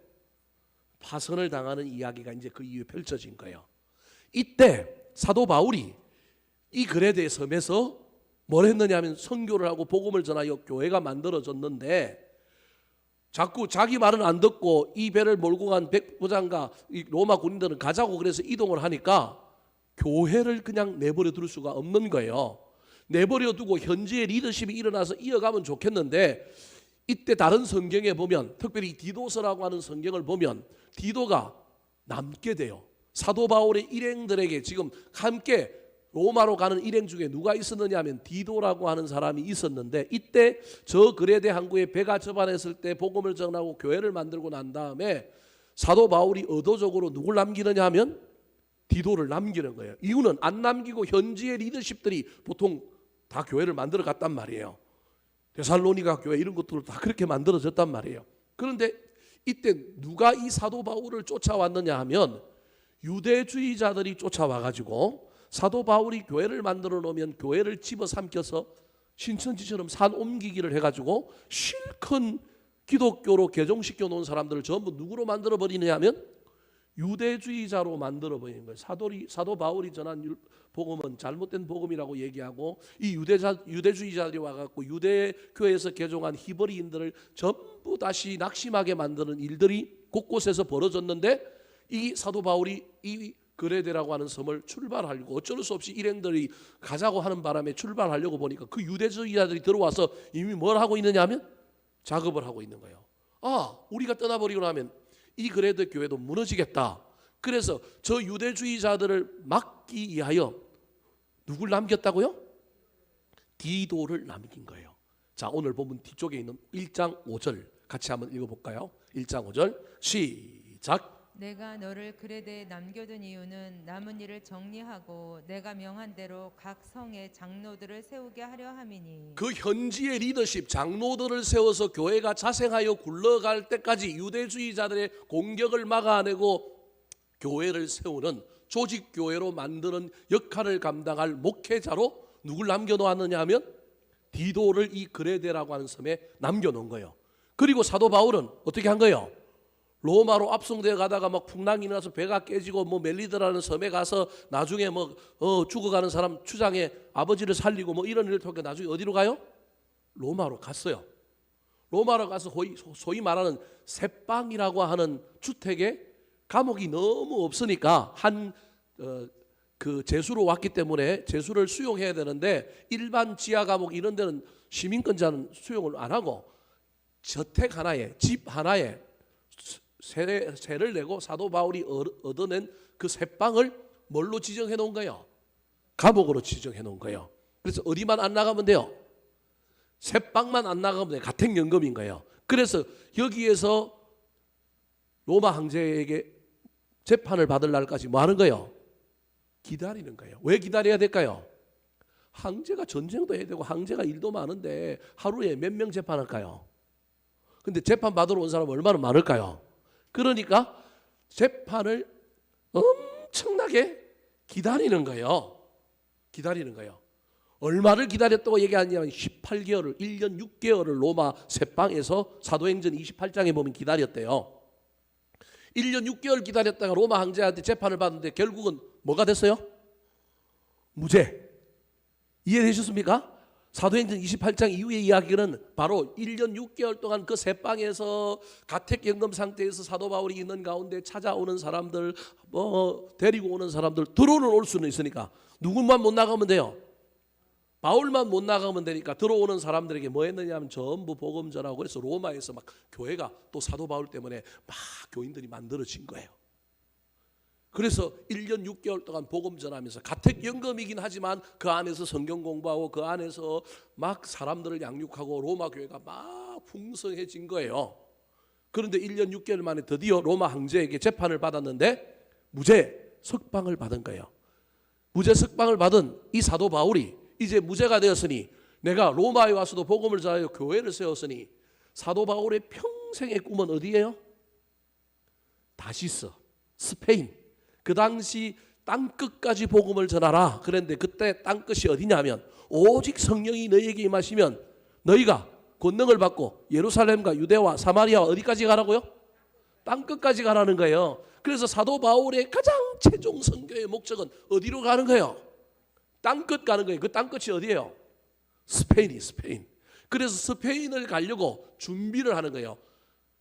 파선을 당하는 이야기가 이제 그 이후에 펼쳐진 거예요. 이때 사도 바울이 이 그레데 섬에서 뭘 했느냐 하면 선교를 하고 복음을 전하여 교회가 만들어졌는데 자꾸 자기 말은 안 듣고 이 배를 몰고 간 백부장과 이 로마 군인들은 가자고 그래서 이동을 하니까 교회를 그냥 내버려 둘 수가 없는 거예요. 내버려 두고 현지의 리더십이 일어나서 이어가면 좋겠는데 이때 다른 성경에 보면 특별히 디도서라고 하는 성경을 보면 디도가 남게 돼요. 사도 바울의 일행들에게 지금 함께 로마로 가는 일행 중에 누가 있었느냐 하면 디도라고 하는 사람이 있었는데 이때 저 그레데 항구에 배가 접안했을 때 복음을 전하고 교회를 만들고 난 다음에 사도 바울이 의도적으로 누굴 남기느냐 하면 디도를 남기는 거예요. 이유는 안 남기고 현지의 리더십들이 보통 다 교회를 만들어 갔단 말이에요. 데살로니가 교회 이런 것들을 다 그렇게 만들어졌단 말이에요. 그런데 이때 누가 이 사도 바울을 쫓아왔느냐 하면 유대주의자들이 쫓아와가지고 사도 바울이 교회를 만들어 놓으면 교회를 집어삼켜서 신천지처럼 산 옮기기를 해가지고 실컷 기독교로 개종시켜 놓은 사람들을 전부 누구로 만들어 버리느냐 하면 유대주의자로 만들어 버리는 거예요. 사도 바울이 전한 복음은 잘못된 복음이라고 얘기하고 이 유대주의자들이 와갖고 유대교회에서 개종한 히브리인들을 전부 다시 낙심하게 만드는 일들이 곳곳에서 벌어졌는데 이 사도 바울이 이 그레데라고 하는 섬을 출발하려고 어쩔 수 없이 일행들이 가자고 하는 바람에 출발하려고 보니까 그 유대주의자들이 들어와서 이미 뭘 하고 있느냐 하면 작업을 하고 있는 거예요. 아, 우리가 떠나버리고 나면 이 그레데 교회도 무너지겠다. 그래서 저 유대주의자들을 막기 위하여 누굴 남겼다고요? 디도를 남긴 거예요. 자, 오늘 본문 뒤쪽에 있는 1장 5절 같이 한번 읽어볼까요? 1장 5절 시작. 내가 너를 그레데에 남겨둔 이유는 남은 일을 정리하고 내가 명한 대로 각 성에 장로들을 세우게 하려 함이니. 그 현지의 리더십 장로들을 세워서 교회가 자생하여 굴러갈 때까지 유대주의자들의 공격을 막아내고 교회를 세우는 조직교회로 만드는 역할을 감당할 목회자로 누굴 남겨놓았느냐 하면 디도를 이 그레데라고 하는 섬에 남겨놓은 거예요. 그리고 사도 바울은 어떻게 한 거예요? 로마로 압송되어 가다가 막 풍랑이 나서 배가 깨지고 뭐 멜리드라는 섬에 가서 나중에 뭐 죽어가는 사람 추장에 아버지를 살리고 뭐 이런 일을 통해 나중에 어디로 가요? 로마로 갔어요. 로마로 가서 소위 말하는 새빵이라고 하는 주택에 감옥이 너무 없으니까 그 제수로 왔기 때문에 제수를 수용해야 되는데 일반 지하 감옥 이런 데는 시민권자는 수용을 안 하고 저택 하나에 집 하나에 세를 내고 사도 바울이 얻어낸 그 새빵을 뭘로 지정해 놓은 거예요? 감옥으로 지정해 놓은 거예요. 그래서 어디만 안 나가면 돼요? 새빵만 안 나가면 돼요. 가택연금인 거예요. 그래서 여기에서 로마 황제에게 재판을 받을 날까지 뭐 하는 거예요? 기다리는 거예요. 왜 기다려야 될까요? 황제가 전쟁도 해야 되고 황제가 일도 많은데 하루에 몇 명 재판할까요? 근데 재판 받으러 온 사람 얼마나 많을까요? 그러니까 재판을 엄청나게 기다리는 거예요. 기다리는 거예요. 얼마를 기다렸다고 얘기하냐면 18개월을 1년 6개월을 로마 새빵에서 사도행전 28장에 보면 기다렸대요. 1년 6개월 기다렸다가 로마 황제한테 재판을 받는데 결국은 뭐가 됐어요? 무죄. 이해되셨습니까? 사도행전 28장 이후의 이야기는 바로 1년 6개월 동안 그 새빵에서 가택연금 상태에서 사도 바울이 있는 가운데 찾아오는 사람들, 데리고 오는 사람들, 들어오는 올 수는 있으니까 누구만 못 나가면 돼요. 바울만 못 나가면 되니까 들어오는 사람들에게 뭐 했느냐 하면 전부 복음 전하고 그래서 로마에서 막 교회가 또 사도 바울 때문에 막 교인들이 만들어진 거예요. 그래서 1년 6개월 동안 복음 전하면서 가택연금이긴 하지만 그 안에서 성경 공부하고 그 안에서 막 사람들을 양육하고 로마 교회가 막 풍성해진 거예요. 그런데 1년 6개월 만에 드디어 로마 황제에게 재판을 받았는데 무죄 석방을 받은 거예요. 무죄 석방을 받은 이 사도 바울이 이제 무죄가 되었으니 내가 로마에 와서도 복음을 전하여 교회를 세웠으니 사도 바울의 평생의 꿈은 어디예요? 다시스, 스페인. 그 당시 땅끝까지 복음을 전하라. 그런데 그때 땅끝이 어디냐면 오직 성령이 너희에게 임하시면 너희가 권능을 받고 예루살렘과 유대와 사마리아와 어디까지 가라고요? 땅끝까지 가라는 거예요. 그래서 사도 바울의 가장 최종 선교의 목적은 어디로 가는 거예요? 땅끝 가는 거예요. 그 땅끝이 어디예요? 스페인. 그래서 스페인을 가려고 준비를 하는 거예요.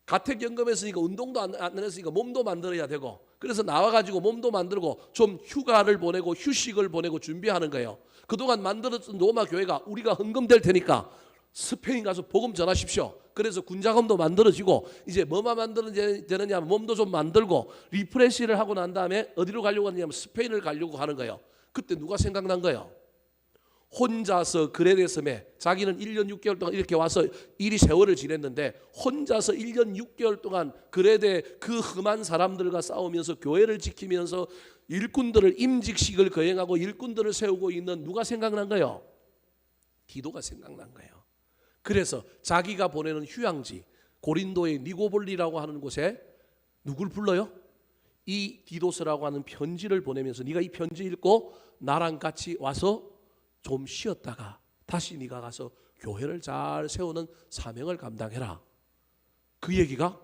가택연금했으니까 운동도 안 했으니까 몸도 만들어야 되고, 그래서 나와가지고 몸도 만들고 좀 휴가를 보내고 휴식을 보내고 준비하는 거예요. 그동안 만들었던 로마 교회가 우리가 헌금될 테니까 스페인 가서 복음 전하십시오. 그래서 군자금도 만들어지고 이제 뭐만 만들어야 되느냐 하면 몸도 좀 만들고 리프레시를 하고 난 다음에 어디로 가려고 하느냐면 스페인을 가려고 하는 거예요. 그때 누가 생각난 거예요? 혼자서 그레데 섬에 자기는 1년 6개월 동안 이렇게 와서 이리 세월을 지냈는데 혼자서 1년 6개월 동안 그레데 그 험한 사람들과 싸우면서 교회를 지키면서 일꾼들을 임직식을 거행하고 일꾼들을 세우고 있는 누가 생각난 거예요? 디도가 생각난 거예요. 그래서 자기가 보내는 휴양지 고린도의 니고볼리라고 하는 곳에 누굴 불러요? 이 디도스라고 하는 편지를 보내면서 네가 이 편지 읽고 나랑 같이 와서 좀 쉬었다가 다시 네가 가서 교회를 잘 세우는 사명을 감당해라. 그 얘기가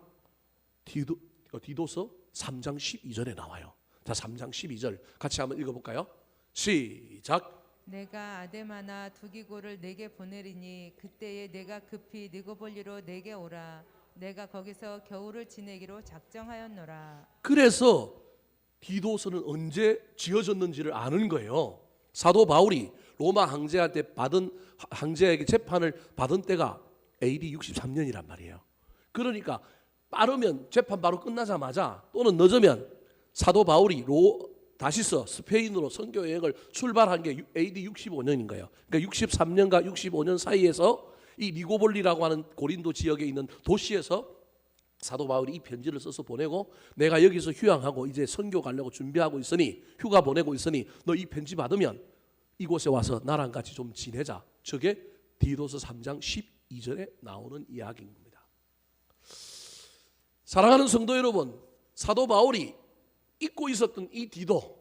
디도서 3장 12절에 나와요. 자, 3장 12절 같이 한번 읽어볼까요? 시작. 내가 아데마나 두기고를 내게 보내리니 그때에 내가 급히 니고볼리로 내게 오라. 내가 거기서 겨울을 지내기로 작정하였노라. 그래서 디도서는 언제 지어졌는지를 아는 거예요. 사도 바울이 로마 황제한테 받은 황제에게 재판을 받은 때가 AD 63년이란 말이에요. 그러니까 빠르면 재판 바로 끝나자마자 또는 늦으면 사도 바울이 다시서 스페인으로 선교 여행을 출발한 게 AD 65년인 거예요. 그러니까 63년과 65년 사이에서 이 니고볼리라고 하는 고린도 지역에 있는 도시에서 사도 바울이 이 편지를 써서 보내고 내가 여기서 휴양하고 이제 선교 가려고 준비하고 있으니 휴가 보내고 있으니 너 이 편지 받으면 이곳에 와서 나랑 같이 좀 지내자. 저게 디도서 3장 12절에 나오는 이야기인 겁니다. 사랑하는 성도 여러분, 사도 바울이 잊고 있었던 이 디도가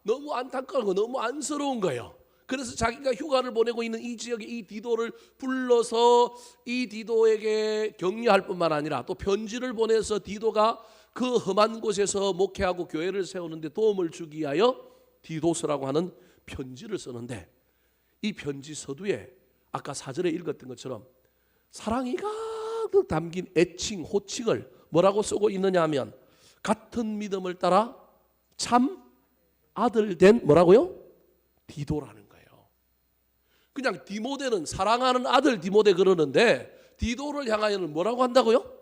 너무 안타까워 너무 안쓰러운 거예요. 그래서 자기가 휴가를 보내고 있는 이 지역에 이 디도를 불러서 이 디도에게 격려할 뿐만 아니라 또 편지를 보내서 디도가 그 험한 곳에서 목회하고 교회를 세우는데 도움을 주기 위하여 디도서라고 하는 편지를 쓰는데 이 편지 서두에 아까 4절에 읽었던 것처럼 사랑이 가득 담긴 애칭, 호칭을 뭐라고 쓰고 있느냐 하면 같은 믿음을 따라 참 아들 된 뭐라고요? 디도라는 거예요. 그냥 디모데는 사랑하는 아들 디모데 그러는데 디도를 향하여는 뭐라고 한다고요?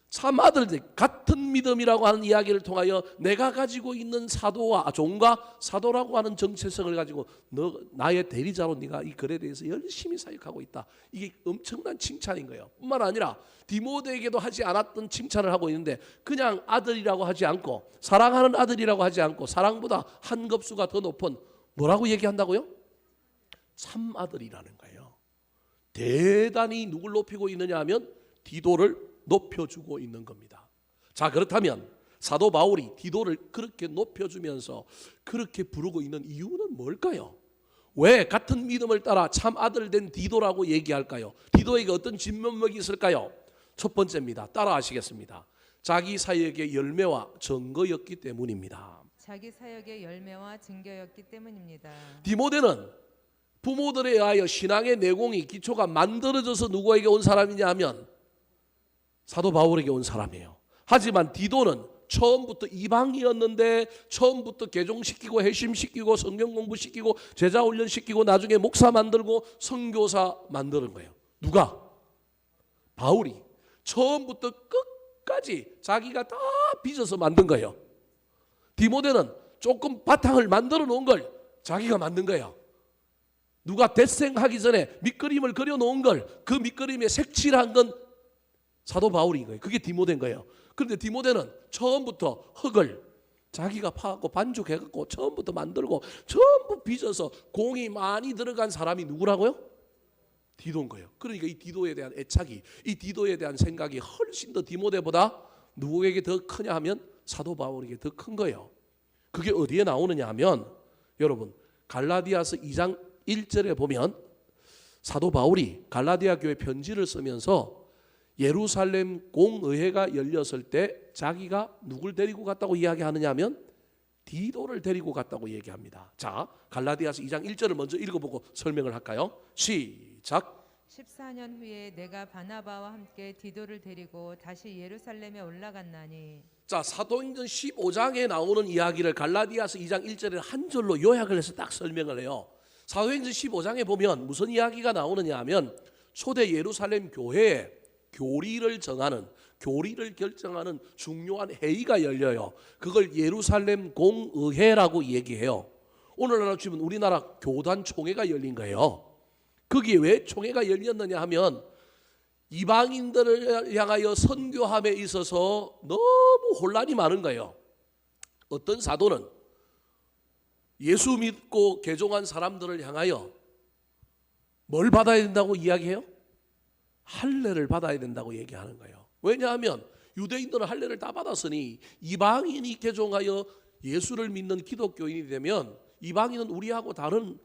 참 아들 같은 믿음이라고 하는 이야기를 통하여 내가 가지고 있는 사도와 종과 사도라고 하는 정체성을 가지고 너 나의 대리자로 네가 이 글에 대해서 열심히 사역하고 있다. 이게 엄청난 칭찬인 거예요. 뿐만 아니라 디모데에게도 하지 않았던 칭찬을 하고 있는데 그냥 아들이라고 하지 않고 사랑하는 아들이라고 하지 않고 사랑보다 한 급수가 더 높은 뭐라고 얘기한다고요? 참 아들이라는 거예요. 대단히 누굴 높이고 있느냐 하면 디도를 높여주고 있는 겁니다. 자, 그렇다면 사도 바울이 디도를 그렇게 높여주면서 그렇게 부르고 있는 이유는 뭘까요? 왜 같은 믿음을 따라 참 아들 된 디도라고 얘기할까요? 디도에게 어떤 진면목이 있을까요? 첫 번째입니다. 따라 하시겠습니다. 자기 사역의 열매와 증거였기 때문입니다. 자기 사역의 열매와 증거였기 때문입니다. 디모데는 부모들에 의하여 신앙의 내공이 기초가 만들어져서 누구에게 온 사람이냐 하면 사도 바울에게 온 사람이에요. 하지만 디도는 처음부터 이방이었는데 처음부터 개종시키고 회심시키고 성경 공부시키고 제자 훈련시키고 나중에 목사 만들고 선교사 만드는 거예요. 누가? 바울이 처음부터 끝까지 자기가 다 빚어서 만든 거예요. 디모데는 조금 바탕을 만들어 놓은 걸 자기가 만든 거예요. 누가 대생하기 전에 밑그림을 그려 놓은 걸 그 밑그림에 색칠한 건 사도 바울인 거예요. 그게 디모데인 거예요. 그런데 디모데는 처음부터 흙을 자기가 파갖고 반죽해갖고 처음부터 만들고 전부 빚어서 공이 많이 들어간 사람이 누구라고요? 디도인 거예요. 그러니까 이 디도에 대한 애착이 이 디도에 대한 생각이 훨씬 더 디모데보다 누구에게 더 크냐 하면 사도 바울에게 더 큰 거예요. 그게 어디에 나오느냐 하면 여러분 갈라디아서 2장 1절에 보면 사도 바울이 갈라디아 교회 편지를 쓰면서 예루살렘 공의회가 열렸을 때 자기가 누굴 데리고 갔다고 이야기하느냐 하면 디도를 데리고 갔다고 얘기합니다. 자, 갈라디아서 2장 1절을 먼저 읽어보고 설명을 할까요? 시작. 14년 후에 내가 바나바와 함께 디도를 데리고 다시 예루살렘에 올라갔나니. 자, 사도행전 15장에 나오는 이야기를 갈라디아서 2장 1절에 한 절로 요약을 해서 딱 설명을 해요. 사도행전 15장에 보면 무슨 이야기가 나오느냐 하면 초대 예루살렘 교회에 교리를 결정하는 중요한 회의가 열려요. 그걸 예루살렘 공의회라고 얘기해요. 오늘날로 치면 우리나라 교단 총회가 열린 거예요. 거기에 왜 총회가 열렸느냐 하면 이방인들을 향하여 선교함에 있어서 너무 혼란이 많은 거예요. 어떤 사도는 예수 믿고 개종한 사람들을 향하여 뭘 받아야 된다고 이야기해요? 할례를 받아야 된다고 얘기하는 거예요. 왜냐하면 유대인들은 할례를 다 받았으니 이방인이 개종하여 예수를 믿는 기독교인이 되면 이방인은 우리하고 다른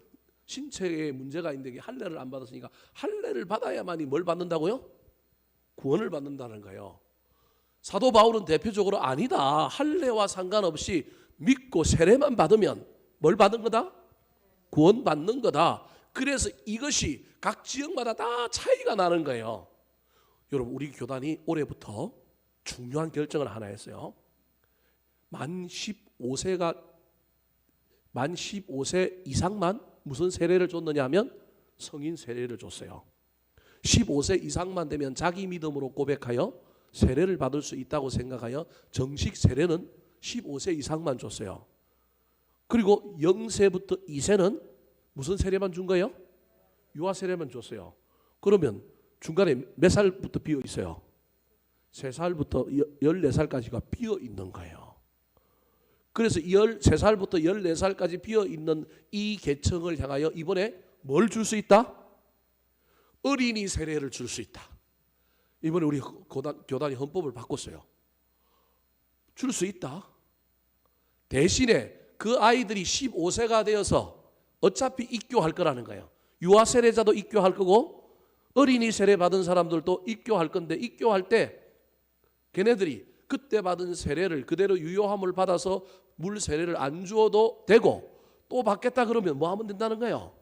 신체에 문제가 있는데 할례를 안 받았으니까 할례를 받아야만이 뭘 받는다고요? 구원을 받는다는 거예요. 사도 바울은 대표적으로 아니다. 할례와 상관없이 믿고 세례만 받으면 뭘 받은 거다? 구원 받는 거다. 그래서 이것이 각 지역마다 다 차이가 나는 거예요. 여러분 우리 교단이 올해부터 중요한 결정을 하나 했어요. 만 15세 이상만 무슨 세례를 줬느냐 하면 성인 세례를 줬어요. 15세 이상만 되면 자기 믿음으로 고백하여 세례를 받을 수 있다고 생각하여 정식 세례는 15세 이상만 줬어요. 그리고 0세부터 2세는 무슨 세례만 준 거예요? 유아 세례만 줬어요. 그러면 중간에 몇 살부터 비어 있어요? 3살부터 14살까지가 비어 있는 거예요. 그래서 13살부터 14살까지 비어 있는 이 계층을 향하여 이번에 뭘 줄 수 있다? 어린이 세례를 줄 수 있다. 이번에 우리 교단이 헌법을 바꿨어요. 줄 수 있다. 대신에 그 아이들이 15세가 되어서 어차피 입교할 거라는 거예요. 유아 세례자도 입교할 거고 어린이 세례 받은 사람들도 입교할 건데 입교할 때 걔네들이 그때 받은 세례를 그대로 유효함을 받아서 물 세례를 안 주어도 되고 또 받겠다 그러면 뭐 하면 된다는 거예요?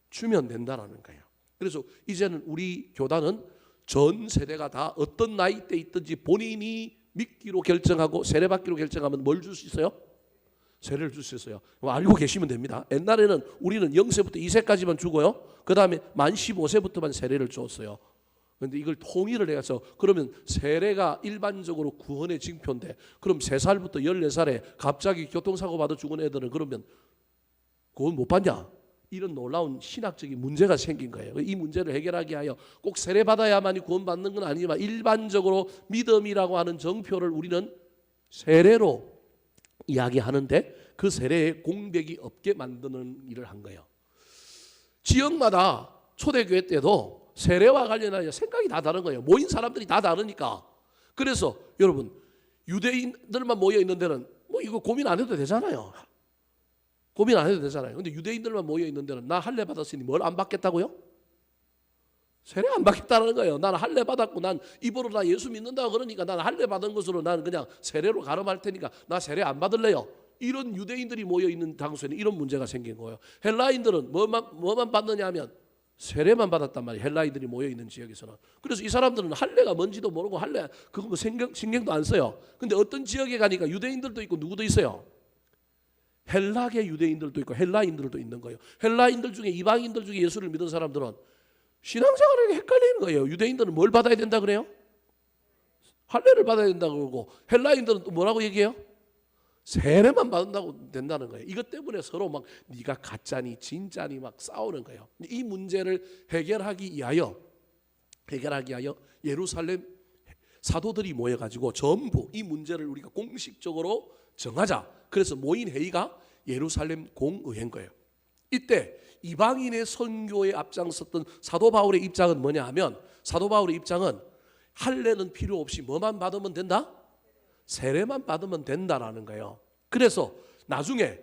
주면 된다는 거예요. 그래서 이제는 우리 교단은 전 세대가 다 어떤 나이 때 있든지 본인이 믿기로 결정하고 세례 받기로 결정하면 뭘 줄 수 있어요? 세례를 줄 수 있어요. 알고 계시면 됩니다. 옛날에는 우리는 0세부터 2세까지만 주고요. 그 다음에 만 15세부터만 세례를 줬어요. 그런데 이걸 통일을 해서 그러면 세례가 일반적으로 구원의 징표인데 그럼 3살부터 14살에 갑자기 교통사고 받아 죽은 애들은 그러면 구원 못 받냐? 이런 놀라운 신학적인 문제가 생긴 거예요. 이 문제를 해결하기 위하여 꼭 세례 받아야만이 구원 받는 건 아니지만 일반적으로 믿음이라고 하는 정표를 우리는 세례로 이야기하는데 그 세례에 공백이 없게 만드는 일을 한 거예요. 지역마다 초대교회 때도 세례와 관련하여 생각이 다 다른 거예요. 모인 사람들이 다 다르니까. 그래서 여러분 유대인들만 모여 있는 데는 뭐 이거 고민 안 해도 되잖아요. 고민 안 해도 되잖아요. 근데 유대인들만 모여 있는 데는 나 할례 받았으니 뭘 안 받겠다고요? 세례 안 받겠다는 거예요. 나는 할례 받았고 난 입으로 나 예수 믿는다 그러니까 나는 할례 받은 것으로 나는 그냥 세례로 가름할 테니까 나 세례 안 받을래요. 이런 유대인들이 모여 있는 장소에는 이런 문제가 생긴 거예요. 헬라인들은 뭐만 받느냐 하면 세례만 받았단 말이에요. 헬라인들이 모여 있는 지역에서는. 그래서 이 사람들은 할례가 뭔지도 모르고 할례 그거 뭐 신경도 안 써요. 근데 어떤 지역에 가니까 유대인들도 있고 누구도 있어요. 헬라계 유대인들도 있고 헬라인들도 있는 거예요. 헬라인들 중에 이방인들 중에 예수를 믿은 사람들은 신앙생활에 헷갈리는 거예요. 유대인들은 뭘 받아야 된다 그래요? 할례를 받아야 된다고 그러고 헬라인들은 또 뭐라고 얘기해요? 세례만 받는다고 된다는 거예요. 이것 때문에 서로 막 네가 가짜니 진짜니 막 싸우는 거예요. 이 문제를 해결하기 위하여 예루살렘 사도들이 모여가지고 전부 이 문제를 우리가 공식적으로 정하자. 그래서 모인 회의가 예루살렘 공의회인 거예요. 이때 이방인의 선교에 앞장섰던 사도 바울의 입장은 뭐냐 하면 사도 바울의 입장은 할례는 필요 없이 뭐만 받으면 된다? 세례만 받으면 된다라는 거예요. 그래서 나중에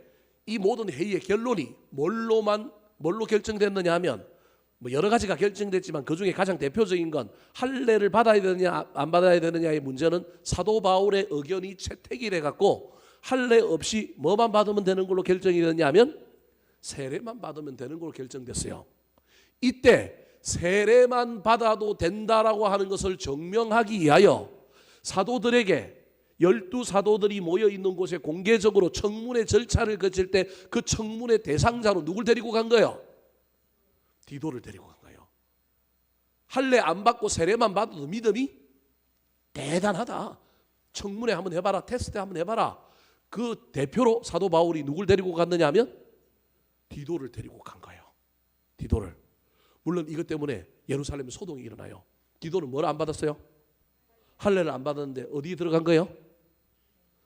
이 모든 회의의 결론이 뭘로 결정됐느냐 하면 뭐 여러 가지가 결정됐지만 그 중에 가장 대표적인 건 할례를 받아야 되느냐 안 받아야 되느냐의 문제는 사도 바울의 의견이 채택이 돼 갖고 할례 없이 뭐만 받으면 되는 걸로 결정이 됐냐면 세례만 받으면 되는 걸로 결정됐어요. 이때 세례만 받아도 된다라고 하는 것을 증명하기 위하여 사도들에게 12사도들이 모여 있는 곳에 공개적으로 청문회 절차를 거칠 때 그 청문회 대상자로 누굴 데리고 간 거예요? 디도를 데리고 간 거예요. 할례 안 받고 세례만 받아도 믿음이 대단하다. 청문회 한번 해봐라. 테스트 한번 해봐라. 그 대표로 사도 바울이 누굴 데리고 갔느냐 하면 디도를 데리고 간 거예요. 디도를. 물론 이것 때문에 예루살렘에 소동이 일어나요. 디도는 뭘 안 받았어요? 할례를 안 받았는데 어디 들어간 거예요?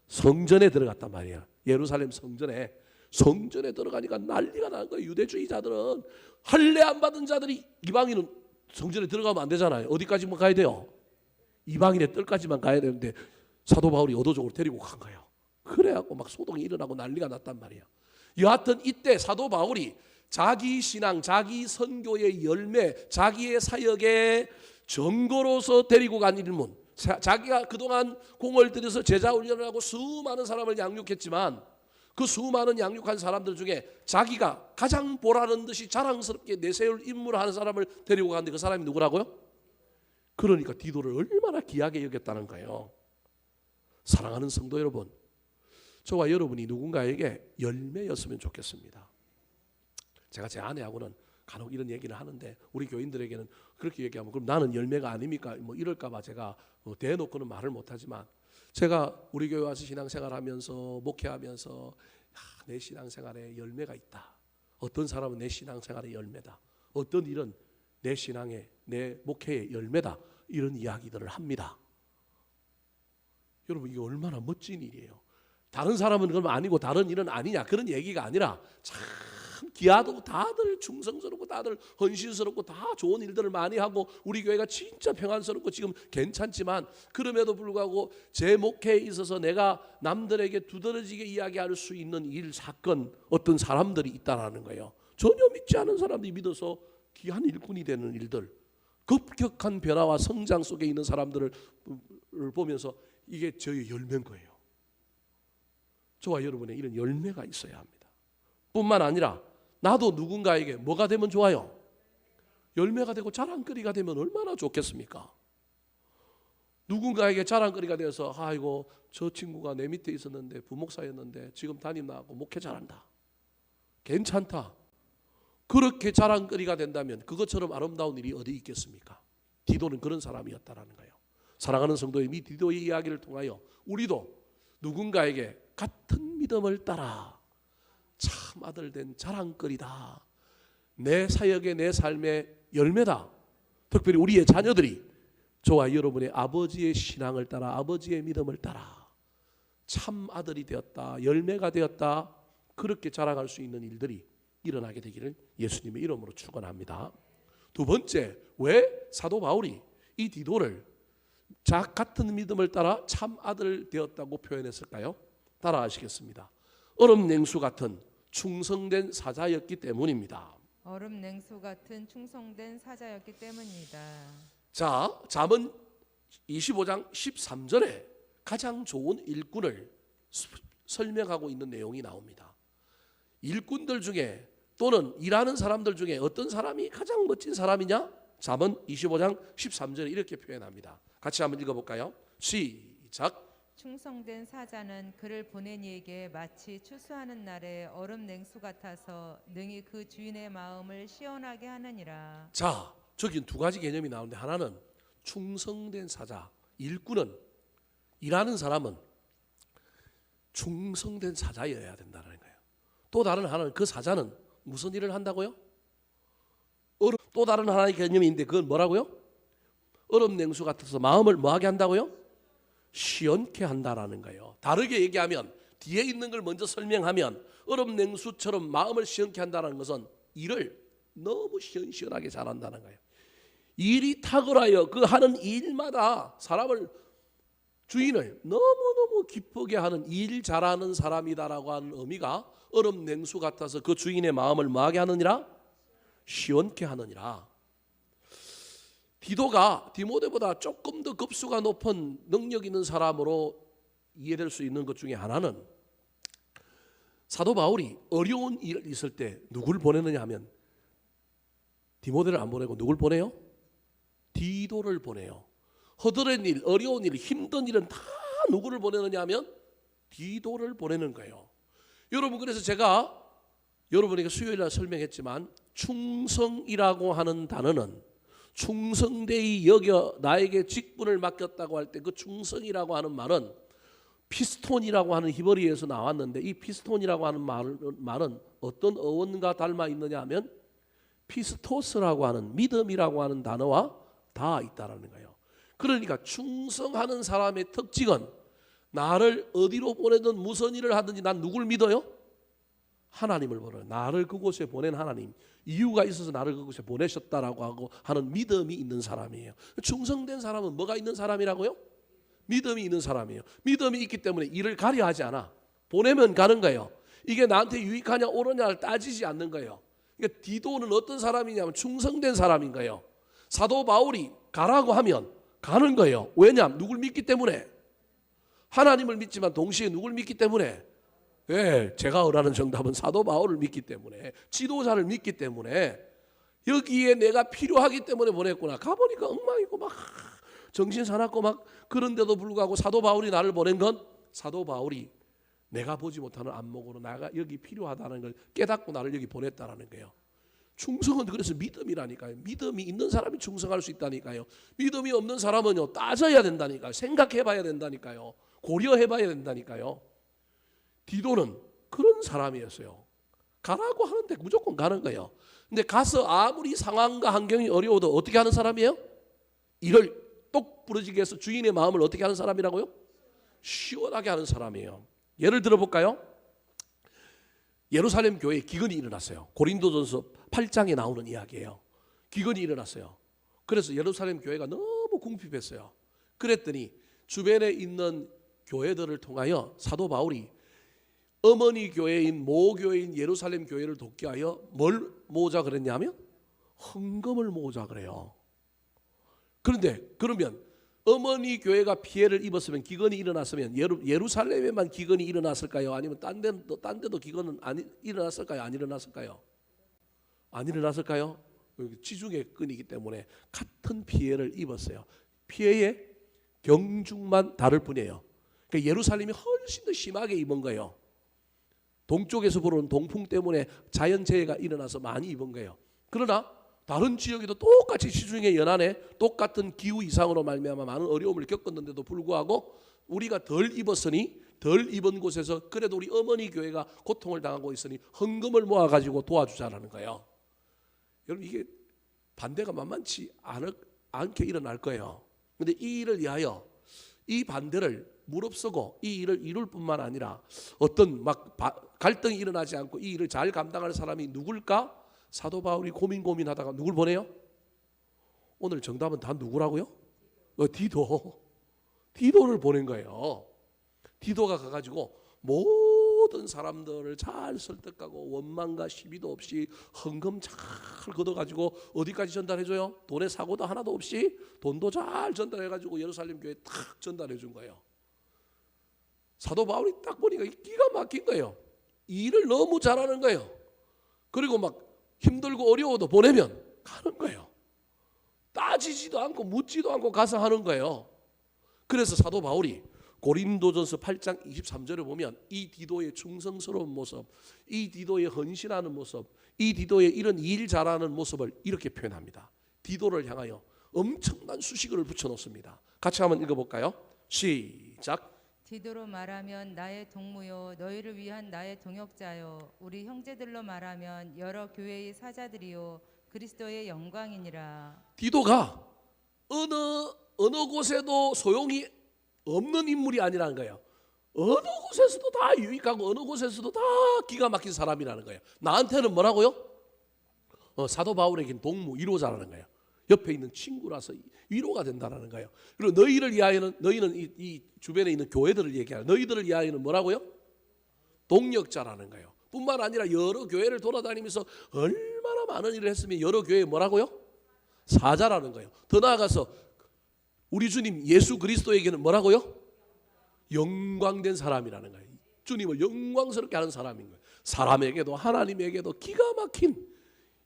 성전에 들어갔단 말이야. 예루살렘 성전에 들어가니까 난리가 나는 거예요. 유대주의자들은 할례 안 받은 자들이 이방인은 성전에 들어가면 안 되잖아요. 어디까지만 가야 돼요? 이방인의 뜰까지만 가야 되는데 사도 바울이 의도적으로 데리고 간 거예요. 그래갖고 막 소동이 일어나고 난리가 났단 말이야. 여하튼 이때 사도 바울이 자기 신앙, 자기 선교의 열매, 자기의 사역의 증거로서 데리고 간 인문, 자기가 그동안 공을 들여서 제자 훈련을 하고 수많은 사람을 양육했지만 그 수많은 양육한 사람들 중에 자기가 가장 보라는 듯이 자랑스럽게 내세울 임무를 하는 사람을 데리고 갔는데 그 사람이 누구라고요? 그러니까 디도를 얼마나 귀하게 여겼다는 거예요. 사랑하는 성도 여러분, 저와 여러분이 누군가에게 열매였으면 좋겠습니다. 제가 제 아내하고는 간혹 이런 얘기를 하는데 우리 교인들에게는 그렇게 얘기하면 그럼 나는 열매가 아닙니까? 뭐 이럴까 봐 제가 대놓고는 말을 못하지만 제가 우리 교회 와서 신앙생활하면서 목회하면서 내 신앙생활에 열매가 있다. 어떤 사람은 내 신앙생활의 열매다. 어떤 일은 내 신앙의 내 목회의 열매다. 이런 이야기들을 합니다. 여러분 이게 얼마나 멋진 일이에요. 다른 사람은 그러면 아니고 다른 일은 아니냐 그런 얘기가 아니라 참 기아도 다들 충성스럽고 다들 헌신스럽고 다 좋은 일들을 많이 하고 우리 교회가 진짜 평안스럽고 지금 괜찮지만 그럼에도 불구하고 제 목회에 있어서 내가 남들에게 두드러지게 이야기할 수 있는 일, 사건, 어떤 사람들이 있다라는 거예요. 전혀 믿지 않은 사람들이 믿어서 귀한 일꾼이 되는 일들, 급격한 변화와 성장 속에 있는 사람들을 보면서 이게 저의 열매인 거예요. 저와 여러분의 이런 열매가 있어야 합니다. 뿐만 아니라 나도 누군가에게 뭐가 되면 좋아요? 열매가 되고 자랑거리가 되면 얼마나 좋겠습니까? 누군가에게 자랑거리가 되어서 아이고 저 친구가 내 밑에 있었는데 부목사였는데 지금 담임 나가고 목회 잘한다. 괜찮다. 그렇게 자랑거리가 된다면 그것처럼 아름다운 일이 어디 있겠습니까? 디도는 그런 사람이었다라는 거예요. 사랑하는 성도님, 이 디도의 이야기를 통하여 우리도 누군가에게 같은 믿음을 따라 참 아들 된 자랑거리다. 내 사역의 내 삶의 열매다. 특별히 우리의 자녀들이 저와 여러분의 아버지의 신앙을 따라 아버지의 믿음을 따라 참 아들이 되었다. 열매가 되었다. 그렇게 자랑할 수 있는 일들이 일어나게 되기를 예수님의 이름으로 축원합니다. 두 번째, 왜 사도 바울이 이 디도를 같은 믿음을 따라 참 아들 되었다고 표현했을까요? 따라 하시겠습니다. 얼음 냉수 같은 충성된 사자였기 때문입니다. 얼음 냉수 같은 충성된 사자였기 때문이다. 자, 잠언 25장 13절에 가장 좋은 일꾼을 설명하고 있는 내용이 나옵니다. 일꾼들 중에 또는 일하는 사람들 중에 어떤 사람이 가장 멋진 사람이냐? 잠언 25장 13절에 이렇게 표현합니다. 같이 한번 읽어볼까요? 시작. 충성된 사자는 그를 보낸 이에게 마치 추수하는 날에 얼음 냉수 같아서 능히 그 주인의 마음을 시원하게 하느니라. 자, 저긴 두 가지 개념이 나오는데 하나는 충성된 사자, 일꾼은 일하는 사람은 충성된 사자여야 된다는 거예요. 또 다른 하나는 그 사자는 무슨 일을 한다고요? 또 다른 하나의 개념이 있는데 그건 뭐라고요? 얼음 냉수 같아서 마음을 뭐하게 한다고요? 시원케 한다라는 거예요. 다르게 얘기하면 뒤에 있는 걸 먼저 설명하면 얼음 냉수처럼 마음을 시원케 한다는 것은 일을 너무 시원시원하게 잘한다는 거예요. 일이 탁월하여 그 하는 일마다 사람을 주인을 너무너무 기쁘게 하는 일 잘하는 사람이다라고 하는 의미가 얼음 냉수 같아서 그 주인의 마음을 뭐하게 하느니라? 시원케 하느니라. 디도가 디모데보다 조금 더 급수가 높은 능력 있는 사람으로 이해될 수 있는 것 중에 하나는 사도 바울이 어려운 일 있을 때 누굴 보내느냐 하면 디모데를 안 보내고 누굴 보내요? 디도를 보내요. 허드렛 일, 어려운 일, 힘든 일은 다 누구를 보내느냐 하면 디도를 보내는 거예요. 여러분, 그래서 제가 여러분에게 수요일날 설명했지만 충성이라고 하는 단어는 충성되이 여겨 나에게 직분을 맡겼다고 할 때 그 충성이라고 하는 말은 피스톤이라고 하는 히브리어에서 나왔는데 이 피스톤이라고 하는 말은 어떤 어원과 닮아 있느냐 하면 피스토스라고 하는 믿음이라고 하는 단어와 다 있다라는 거예요. 그러니까 충성하는 사람의 특징은 나를 어디로 보내든 무슨 일을 하든지 난 누굴 믿어요? 하나님을 보내요. 나를 그곳에 보낸 하나님, 이유가 있어서 나를 그곳에 보내셨다라고 하고 하는 믿음이 있는 사람이에요. 충성된 사람은 뭐가 있는 사람이라고요? 믿음이 있는 사람이에요. 믿음이 있기 때문에 일을 가려 하지 않아. 보내면 가는 거예요. 이게 나한테 유익하냐 옳으냐를 따지지 않는 거예요. 그러니까 디도는 어떤 사람이냐면 충성된 사람인 거예요. 사도 바울이 가라고 하면 가는 거예요. 왜냐하면 누굴 믿기 때문에, 하나님을 믿지만 동시에 누굴 믿기 때문에, 제가 의뢰하는 정답은 사도 바울을 믿기 때문에, 지도자를 믿기 때문에, 여기에 내가 필요하기 때문에 보냈구나. 가보니까 엉망이고 막 정신 사납고 막 그런데도 불구하고 사도 바울이 나를 보낸 건 사도 바울이 내가 보지 못하는 안목으로 내가 여기 필요하다는 걸 깨닫고 나를 여기 보냈다라는 거예요. 충성은 그래서 믿음이라니까요. 믿음이 있는 사람이 충성할 수 있다니까요. 믿음이 없는 사람은요, 따져야 된다니까요. 생각해 봐야 된다니까요. 고려해 봐야 된다니까요. 디도는 그런 사람이었어요. 가라고 하는데 무조건 가는 거예요. 근데 가서 아무리 상황과 환경이 어려워도 어떻게 하는 사람이에요? 일을 똑 부러지게 해서 주인의 마음을 어떻게 하는 사람이라고요? 시원하게 하는 사람이에요. 예를 들어 볼까요? 예루살렘 교회에 기근이 일어났어요. 고린도전서 8장에 나오는 이야기예요. 기근이 일어났어요. 그래서 예루살렘 교회가 너무 궁핍했어요. 그랬더니 주변에 있는 교회들을 통하여 사도 바울이 어머니 교회인 모교회인 예루살렘 교회를 돕기 위하여 뭘 모으자 그랬냐면 헌금을 모으자 그래요. 그런데 그러면 어머니 교회가 피해를 입었으면, 기근이 일어났으면 예루살렘에만 기근이 일어났을까요? 아니면 딴 데도 기근은 일어났을까요? 안 일어났을까요? 안 일어났을까요? 지중해 끈이기 때문에 같은 피해를 입었어요. 피해의 경중만 다를 뿐이에요. 그러니까 예루살렘이 훨씬 더 심하게 입은 거예요. 동쪽에서 불어오는 동풍 때문에 자연재해가 일어나서 많이 입은 거예요. 그러나 다른 지역에도 똑같이 시중에 연안에 똑같은 기후 이상으로 말미암아 많은 어려움을 겪었는데도 불구하고 우리가 덜 입었으니, 덜 입은 곳에서 그래도 우리 어머니 교회가 고통을 당하고 있으니 헌금을 모아가지고 도와주자라는 거예요. 여러분, 이게 반대가 만만치 않게 일어날 거예요. 그런데 이 일을 위하여 이 반대를 무릅쓰고 이 일을 이룰 뿐만 아니라 어떤 막 갈등이 일어나지 않고 이 일을 잘 감당할 사람이 누굴까? 사도 바울이 고민하다가 누굴 보내요? 오늘 정답은 다 누구라고요? 디도를 보낸 거예요. 디도가 가가지고 모든 사람들을 잘 설득하고 원망과 시비도 없이 헌금 잘 걷어가지고 어디까지 전달해줘요? 돈의 사고도 하나도 없이 돈도 잘 전달해가지고 예루살렘 교회에 탁 전달해준 거예요. 사도 바울이 딱 보니까 기가 막힌 거예요. 일을 너무 잘하는 거예요. 그리고 막 힘들고 어려워도 보내면 가는 거예요. 따지지도 않고 묻지도 않고 가서 하는 거예요. 그래서 사도 바울이 고린도전서 8장 23절에 보면 이 디도의 충성스러운 모습, 이 디도의 헌신하는 모습, 이 디도의 이런 일 잘하는 모습을 이렇게 표현합니다. 디도를 향하여 엄청난 수식어를 붙여놓습니다. 같이 한번 읽어볼까요? 시작. 디도로 말하면 나의 동무요, 너희를 위한 나의 동역자요, 우리 형제들로 말하면 여러 교회의 사자들이요, 그리스도의 영광이니라. 디도가 어느 곳에도 소용이 없는 인물이 아니라는 거예요. 어느 곳에서도 다 유익하고 어느 곳에서도 다 기가 막힌 사람이라는 거예요. 나한테는 뭐라고요? 사도 바울에겐 동무 1호자라는 거예요. 옆에 있는 친구라서 위로가 된다는 거예요. 그리고 너희를 위하여는, 너희는 이 주변에 있는 교회들을 얘기하는, 너희들을 위하여는 뭐라고요? 동력자라는 거예요. 뿐만 아니라 여러 교회를 돌아다니면서 얼마나 많은 일을 했으면 여러 교회에 뭐라고요? 사자라는 거예요. 더 나아가서 우리 주님 예수 그리스도에게는 뭐라고요? 영광된 사람이라는 거예요. 주님을 영광스럽게 하는 사람인 거예요. 사람에게도 하나님에게도 기가 막힌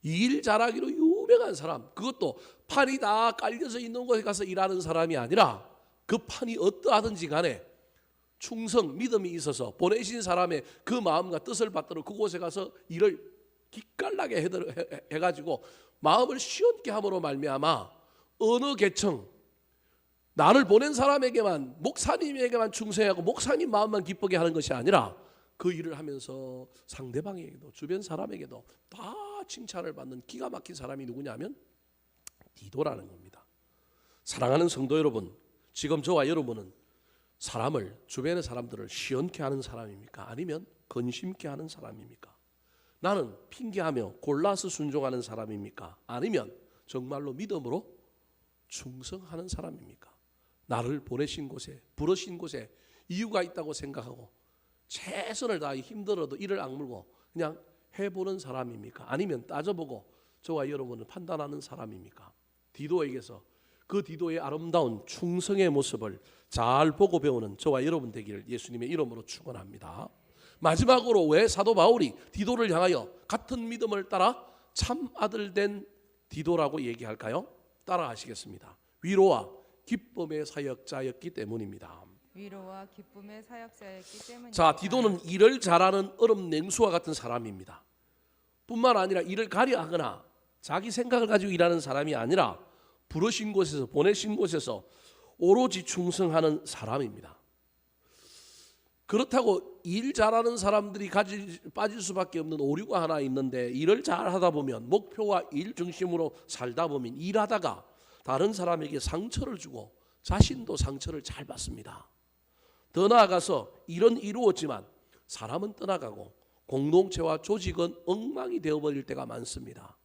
일 잘하기로 유명한 사람, 그것도 판이 다 깔려져 있는 곳에 가서 일하는 사람이 아니라 그 판이 어떠하든지 간에 충성, 믿음이 있어서 보내신 사람의 그 마음과 뜻을 받들어 그곳에 가서 일을 기깔나게 해가지고 마음을 시원케 함으로 말미암아 어느 계층, 나를 보낸 사람에게만, 목사님에게만 충성하고 목사님 마음만 기쁘게 하는 것이 아니라 그 일을 하면서 상대방에게도 주변 사람에게도 다 칭찬을 받는 기가 막힌 사람이 누구냐면 디도라는 겁니다. 사랑하는 성도 여러분, 지금 저와 여러분은 사람을, 주변의 사람들을 시원케 하는 사람입니까? 아니면 근심케 하는 사람입니까? 나는 핑계하며 골라서 순종하는 사람입니까? 아니면 정말로 믿음으로 충성하는 사람입니까? 나를 보내신 곳에, 부르신 곳에 이유가 있다고 생각하고 최선을 다해 힘들어도 이를 악물고 그냥 해보는 사람입니까? 아니면 따져보고 저와 여러분을 판단하는 사람입니까? 디도에게서 그 디도의 아름다운 충성의 모습을 잘 보고 배우는 저와 여러분 되기를 예수님의 이름으로 축원합니다. 마지막으로 왜 사도 바울이 디도를 향하여 같은 믿음을 따라 참 아들 된 디도라고 얘기할까요? 따라 하시겠습니다. 위로와 기쁨의 사역자였기 때문입니다. 위로와 기쁨의 사역자였기 때문입니다. 자, 디도는 일을 잘하는 얼음 냉수와 같은 사람입니다. 뿐만 아니라 일을 가려하거나 자기 생각을 가지고 일하는 사람이 아니라 부르신 곳에서, 보내신 곳에서 오로지 충성하는 사람입니다. 그렇다고 일 잘하는 사람들이 빠질 수밖에 없는 오류가 하나 있는데, 일을 잘 하다 보면, 목표와 일 중심으로 살다 보면 일하다가 다른 사람에게 상처를 주고 자신도 상처를 잘 받습니다. 더 나아가서 일은 이루었지만 사람은 떠나가고 공동체와 조직은 엉망이 되어버릴 때가 많습니다.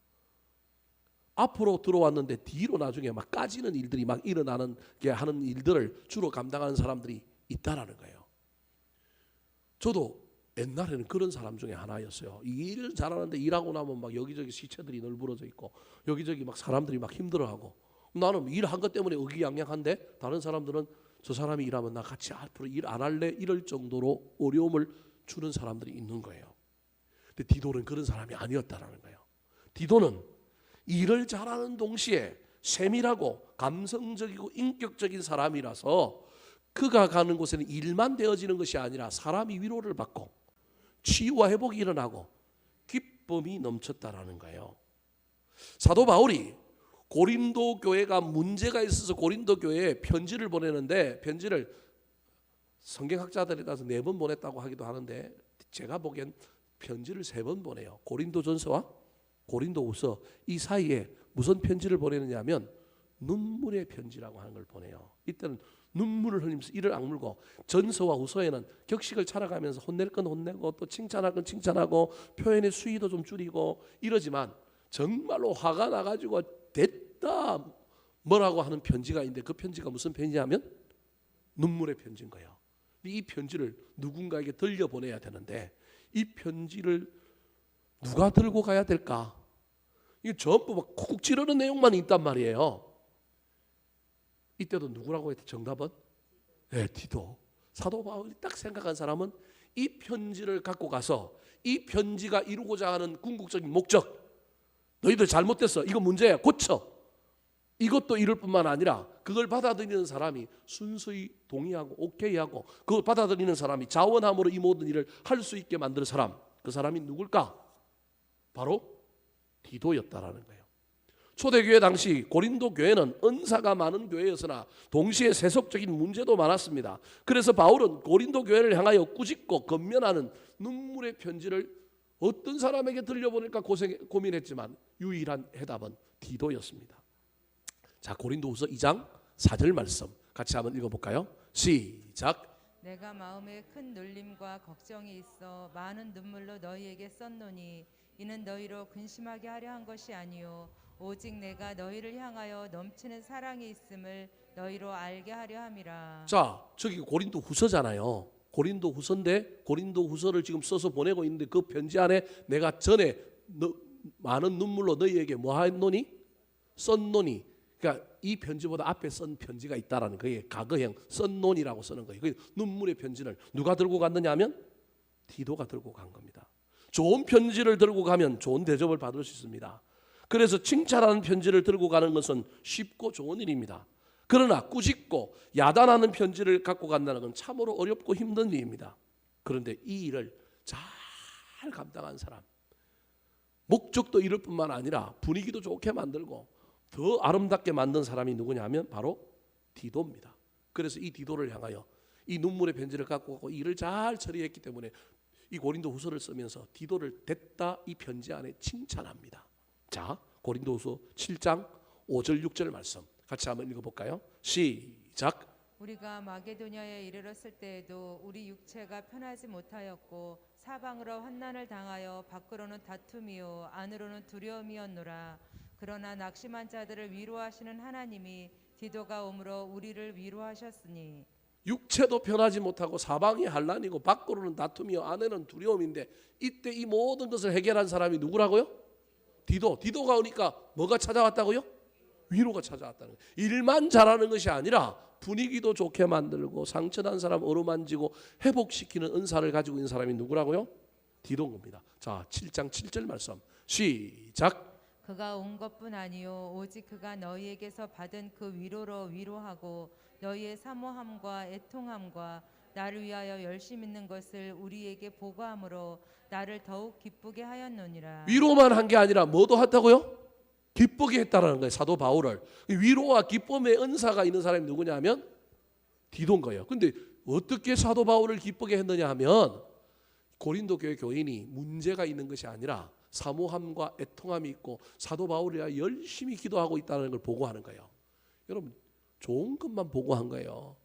앞으로 들어왔는데 뒤로 나중에 막 까지는 일들이 막 일어나는 게 하는 일들을 주로 감당하는 사람들이 있다라는 거예요. 저도 옛날에는 그런 사람 중에 하나였어요. 일 잘하는데 일하고 나면 막 여기저기 시체들이 널브러져 있고 여기저기 막 사람들이 막 힘들어하고, 나는 일한 것 때문에 의기양양한데 다른 사람들은 저 사람이 일하면 나 같이 앞으로 일 안 할래 이럴 정도로 어려움을 주는 사람들이 있는 거예요. 근데 디도는 그런 사람이 아니었다라는 거예요. 디도는 일을 잘하는 동시에 세밀하고 감성적이고 인격적인 사람이라서 그가 가는 곳에는 일만 되어지는 것이 아니라 사람이 위로를 받고 치유와 회복이 일어나고 기쁨이 넘쳤다라는 거예요. 사도 바울이 고린도 교회가 문제가 있어서 고린도 교회에 편지를 보내는데, 편지를 성경학자들에 따라서 4번 보냈다고 하기도 하는데 제가 보기엔 편지를 3번 보내요. 고린도전서와 고린도후서 이 사이에 무슨 편지를 보내느냐면 눈물의 편지라고 하는 걸 보내요. 이때는 눈물을 흘리면서 이를 악물고, 전서와 후서에는 격식을 차려가면서 혼낼 건 혼내고 또 칭찬할 건 칭찬하고 표현의 수위도 좀 줄이고 이러지만 정말로 화가 나가지고 됐다 뭐라고 하는 편지가 있는데, 그 편지가 무슨 편지냐면 눈물의 편지인 거예요. 이 편지를 누군가에게 들려보내야 되는데 이 편지를 누가 들고 가야 될까? 이게 전부 막 쿡 찌르는 내용만 있단 말이에요. 이때도 누구라고 했대? 정답은? 네, 디도. 사도 바울이 딱 생각한 사람은 이 편지를 갖고 가서 이 편지가 이루고자 하는 궁극적인 목적, 너희들 잘못됐어, 이거 문제야, 고쳐, 이것도 이룰 뿐만 아니라 그걸 받아들이는 사람이 순수히 동의하고 오케이하고 그걸 받아들이는 사람이 자원함으로 이 모든 일을 할 수 있게 만드는 사람, 그 사람이 누굴까? 바로 디도였다라는 거예요. 초대교회 당시 고린도 교회는 은사가 많은 교회였으나 동시에 세속적인 문제도 많았습니다. 그래서 바울은 고린도 교회를 향하여 꾸짖고 건면하는 눈물의 편지를 어떤 사람에게 들려보낼까 고민했지만 유일한 해답은 디도였습니다. 자, 고린도후서 2장 4절 말씀 같이 한번 읽어볼까요? 시작. 내가 마음에 큰 눌림과 걱정이 있어 많은 눈물로 너희에게 썼노니 이는 너희로 근심하게 하려 한 것이 아니요 오직 내가 너희를 향하여 넘치는 사랑이 있음을 너희로 알게 하려 함이라. 자, 저기 고린도 후서잖아요. 고린도 후서인데 고린도 후서를 지금 써서 보내고 있는데 그 편지 안에 내가 전에 많은 눈물로 너희에게 뭐 했노니? 썼노니. 그러니까 이 편지보다 앞에 쓴 편지가 있다라는 거예요. 과거형 썼노니라고 쓰는 거예요. 그 눈물의 편지를 누가 들고 갔느냐 하면 디도가 들고 간 겁니다. 좋은 편지를 들고 가면 좋은 대접을 받을 수 있습니다. 그래서 칭찬하는 편지를 들고 가는 것은 쉽고 좋은 일입니다. 그러나 꾸짖고 야단하는 편지를 갖고 간다는 건 참으로 어렵고 힘든 일입니다. 그런데 이 일을 잘 감당한 사람, 목적도 이룰 뿐만 아니라 분위기도 좋게 만들고 더 아름답게 만든 사람이 누구냐 하면 바로 디도입니다. 그래서 이 디도를 향하여 이 눈물의 편지를 갖고 가고 이 일을 잘 처리했기 때문에 이 고린도 후서를 쓰면서 디도를 됐다 이 편지 안에 칭찬합니다. 자, 고린도 후서 7장 5절 6절 말씀 같이 한번 읽어볼까요? 시작. 우리가 마게도냐에 이르렀을 때에도 우리 육체가 편하지 못하였고 사방으로 환난을 당하여 밖으로는 다툼이요 안으로는 두려움이었노라. 그러나 낙심한 자들을 위로하시는 하나님이 디도가 오므로 우리를 위로하셨으니. 육체도 편하지 못하고 사방이 환난이고 밖으로는 다툼이요 안에는 두려움인데 이때 이 모든 것을 해결한 사람이 누구라고요? 디도가 오니까 뭐가 찾아왔다고요? 위로가 찾아왔다는 거예요. 일만 잘하는 것이 아니라 분위기도 좋게 만들고 상처난 사람 어루만지고 회복시키는 은사를 가지고 있는 사람이 누구라고요? 디도인 겁니다. 자, 7장 7절 말씀 시작. 그가 온 것뿐 아니요 오직 그가 너희에게서 받은 그 위로로 위로하고 너희의 사모함과 애통함과 나를 위하여 열심 있는 것을 우리에게 보고함으로 나를 더욱 기쁘게 하였노니라. 위로만 한 게 아니라 뭐도 했다고요? 기쁘게 했다라는 거예요. 사도 바울을. 위로와 기쁨의 은사가 있는 사람이 누구냐 하면 디도인 거예요. 근데 어떻게 사도 바울을 기쁘게 했느냐 하면 고린도 교회 교인이 문제가 있는 것이 아니라 사모함과 애통함이 있고 사도 바울이야 열심히 기도하고 있다는 걸 보고하는 거예요. 여러분 좋은 것만 보고한 거예요.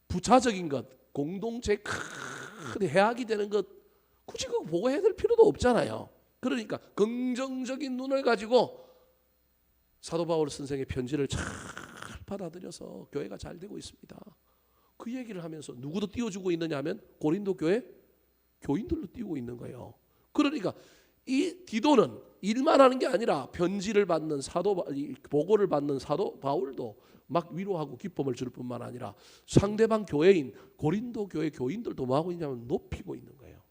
부차적인 것, 공동체 큰 해악이 되는 것 굳이 그거 보고해야 될 필요도 없잖아요. 그러니까 긍정적인 눈을 가지고 사도 바울 선생의 편지를 잘 받아들여서 교회가 잘 되고 있습니다. 그 얘기를 하면서 누구도 띄워주고 있느냐 하면 고린도 교회 교인들로 띄우고 있는 거예요. 그러니까 이 디도는 일만 하는 게 아니라 편지를 받는 보고를 받는 사도 바울도 막 위로하고 기쁨을 줄 뿐만 아니라 상대방 교회인 고린도 교회 교인들도 뭐 하고 있냐면 높이고 있는 거예요.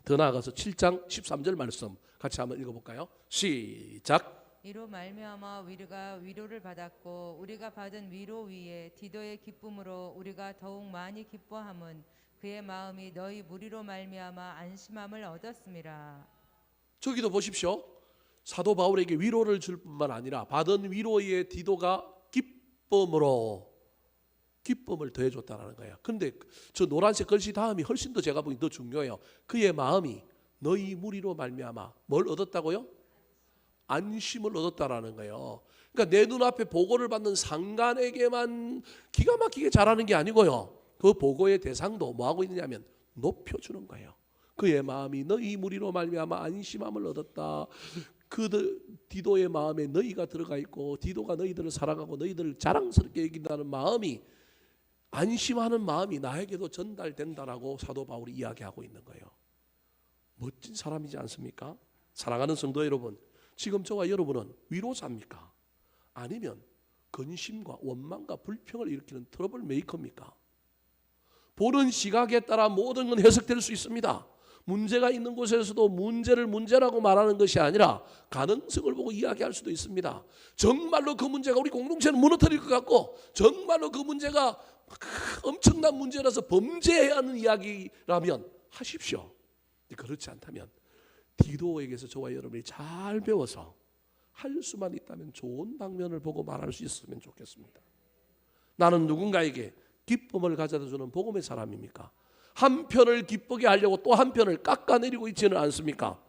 더 나아가서 7장 13절 말씀 같이 한번 읽어볼까요? 시작. 이로 말미암아 우리가 위로를 받았고 우리가 받은 위로 위에 디도의 기쁨으로 우리가 더욱 많이 기뻐함은 그의 마음이 너희 무리로 말미암아 안심함을 얻었음이라. 저기도 보십시오. 사도 바울에게 위로를 줄 뿐만 아니라 받은 위로에 디도가 기쁨으로 기쁨을 더해줬다는 거예요. 그런데 저 노란색 글씨 다음이 훨씬 더 제가 보기 더 중요해요. 그의 마음이 너희 무리로 말미암아 뭘 얻었다고요? 안심을 얻었다라는 거예요. 그러니까 내 눈앞에 보고를 받는 상관에게만 기가 막히게 잘하는 게 아니고요. 그 보고의 대상도 뭐 하고 있느냐면 높여주는 거예요. 그의 마음이 너희 무리로 말미암아 안심함을 얻었다. 그 디도의 마음에 너희가 들어가 있고 디도가 너희들을 사랑하고 너희들을 자랑스럽게 여긴다는 마음이 안심하는 마음이 나에게도 전달된다라고 사도 바울이 이야기하고 있는 거예요. 멋진 사람이지 않습니까? 사랑하는 성도 여러분, 지금 저와 여러분은 위로자입니까? 아니면 근심과 원망과 불평을 일으키는 트러블 메이커입니까? 보는 시각에 따라 모든 건 해석될 수 있습니다. 문제가 있는 곳에서도 문제를 문제라고 말하는 것이 아니라 가능성을 보고 이야기할 수도 있습니다. 정말로 그 문제가 우리 공동체는 무너뜨릴 것 같고 정말로 그 문제가 엄청난 문제라서 범죄해야 하는 이야기라면 하십시오. 그렇지 않다면 디도에게서 저와 여러분이 잘 배워서 할 수만 있다면 좋은 방면을 보고 말할 수 있었으면 좋겠습니다. 나는 누군가에게 기쁨을 가져다 주는 복음의 사람입니까? 한편을 기쁘게 하려고 또 한편을 깎아내리고 있지는 않습니까?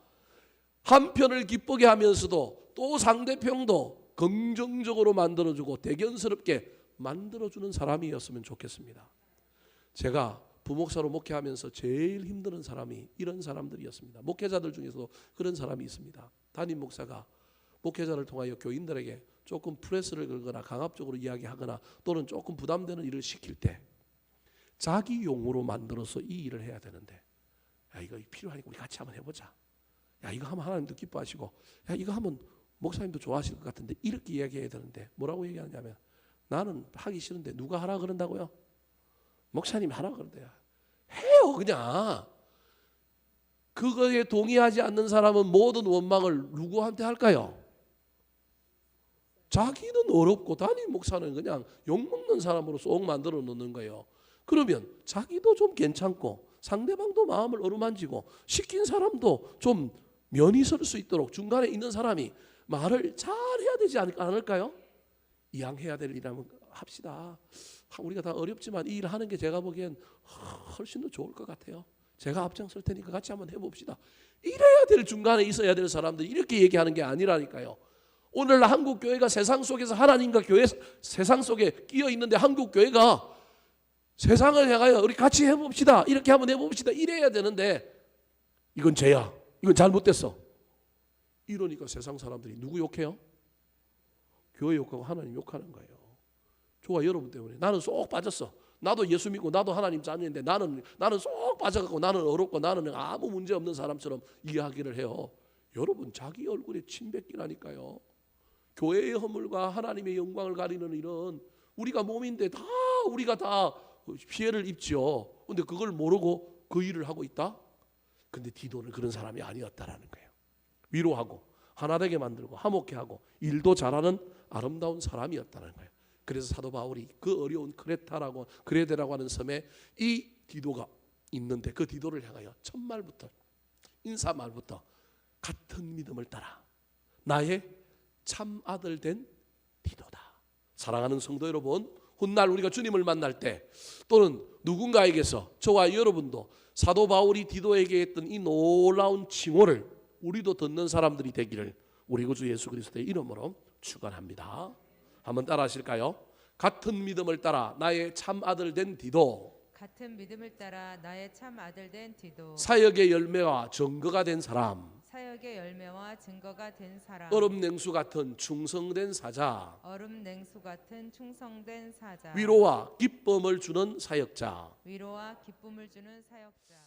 한편을 기쁘게 하면서도 또 상대편도 긍정적으로 만들어주고 대견스럽게 만들어주는 사람이었으면 좋겠습니다. 제가 부목사로 목회하면서 제일 힘든 사람이 이런 사람들이었습니다. 목회자들 중에서도 그런 사람이 있습니다. 담임 목사가 목회자를 통하여 교인들에게 조금 프레스를 걸거나 강압적으로 이야기하거나 또는 조금 부담되는 일을 시킬 때 자기 용으로 만들어서 이 일을 해야 되는데, 야 이거 필요하니까 우리 같이 한번 해보자. 야 이거 하면 하나님도 기뻐하시고, 야 이거 하면 목사님도 좋아하실 것 같은데, 이렇게 이야기해야 되는데 뭐라고 얘기하냐면, 나는 하기 싫은데 누가 하라 그런다고요? 목사님이 하라 그런대요. 해요 그냥. 그거에 동의하지 않는 사람은 모든 원망을 누구한테 할까요? 자기는 어렵고 담임 목사는 그냥 욕먹는 사람으로 쏙 만들어 놓는 거예요. 그러면 자기도 좀 괜찮고 상대방도 마음을 어루만지고 시킨 사람도 좀 면이 설 수 있도록 중간에 있는 사람이 말을 잘 해야 되지 않을까요? 이왕해야 될 일이라면 합시다. 우리가 다 어렵지만 이 일 하는 게 제가 보기엔 훨씬 더 좋을 것 같아요. 제가 앞장설 테니까 같이 한번 해봅시다. 이래야 될, 중간에 있어야 될 사람들이 이렇게 얘기하는 게 아니라니까요. 오늘날 한국 교회가 세상 속에서 하나님과 교회 세상 속에 끼어 있는데, 한국 교회가 세상을 향하여 우리 같이 해봅시다, 이렇게 한번 해봅시다, 이래야 되는데, 이건 죄야, 이건 잘못됐어, 이러니까 세상 사람들이 누구 욕해요? 교회 욕하고 하나님 욕하는 거예요. 저와 여러분 때문에 나는 쏙 빠졌어. 나도 예수 믿고 나도 하나님 자녀인데 나는 쏙 빠져갖고 나는 어렵고 나는 아무 문제 없는 사람처럼 이야기를 해요. 여러분, 자기 얼굴에 침 뱉기라니까요. 교회의 허물과 하나님의 영광을 가리는 일은 우리가 몸인데 우리가 다 피해를 입죠. 근데 그걸 모르고 그 일을 하고 있다? 근데 디도는 그런 사람이 아니었다라는 거예요. 위로하고 하나되게 만들고 화목케 하고 일도 잘하는 아름다운 사람이었다는 거예요. 그래서 사도 바울이 그 어려운 그레데라고 하는 섬에 이 디도가 있는데, 그 디도를 향하여 첫 말부터, 인사말부터 같은 믿음을 따라 나의 참 아들 된 디도다. 사랑하는 성도 여러분, 훗날 우리가 주님을 만날 때, 또는 누군가에게서 저와 여러분도 사도 바울이 디도에게 했던 이 놀라운 칭호를 우리도 듣는 사람들이 되기를 우리 구주 예수 그리스도의 이름으로 축원합니다. 한번 따라 하실까요? 같은 믿음을 따라 나의 참 아들 된 디도, 같은 믿음을 따라 나의 참 아들 된 디도, 사역의 열매와 증거가 된 사람, 사역의 열매와 증거가 된 사람, 얼음 냉수 같은 충성된 사자, 얼음 냉수 같은 충성된 사자, 위로와 기쁨을 주는 사역자, 위로와 기쁨을 주는 사역자.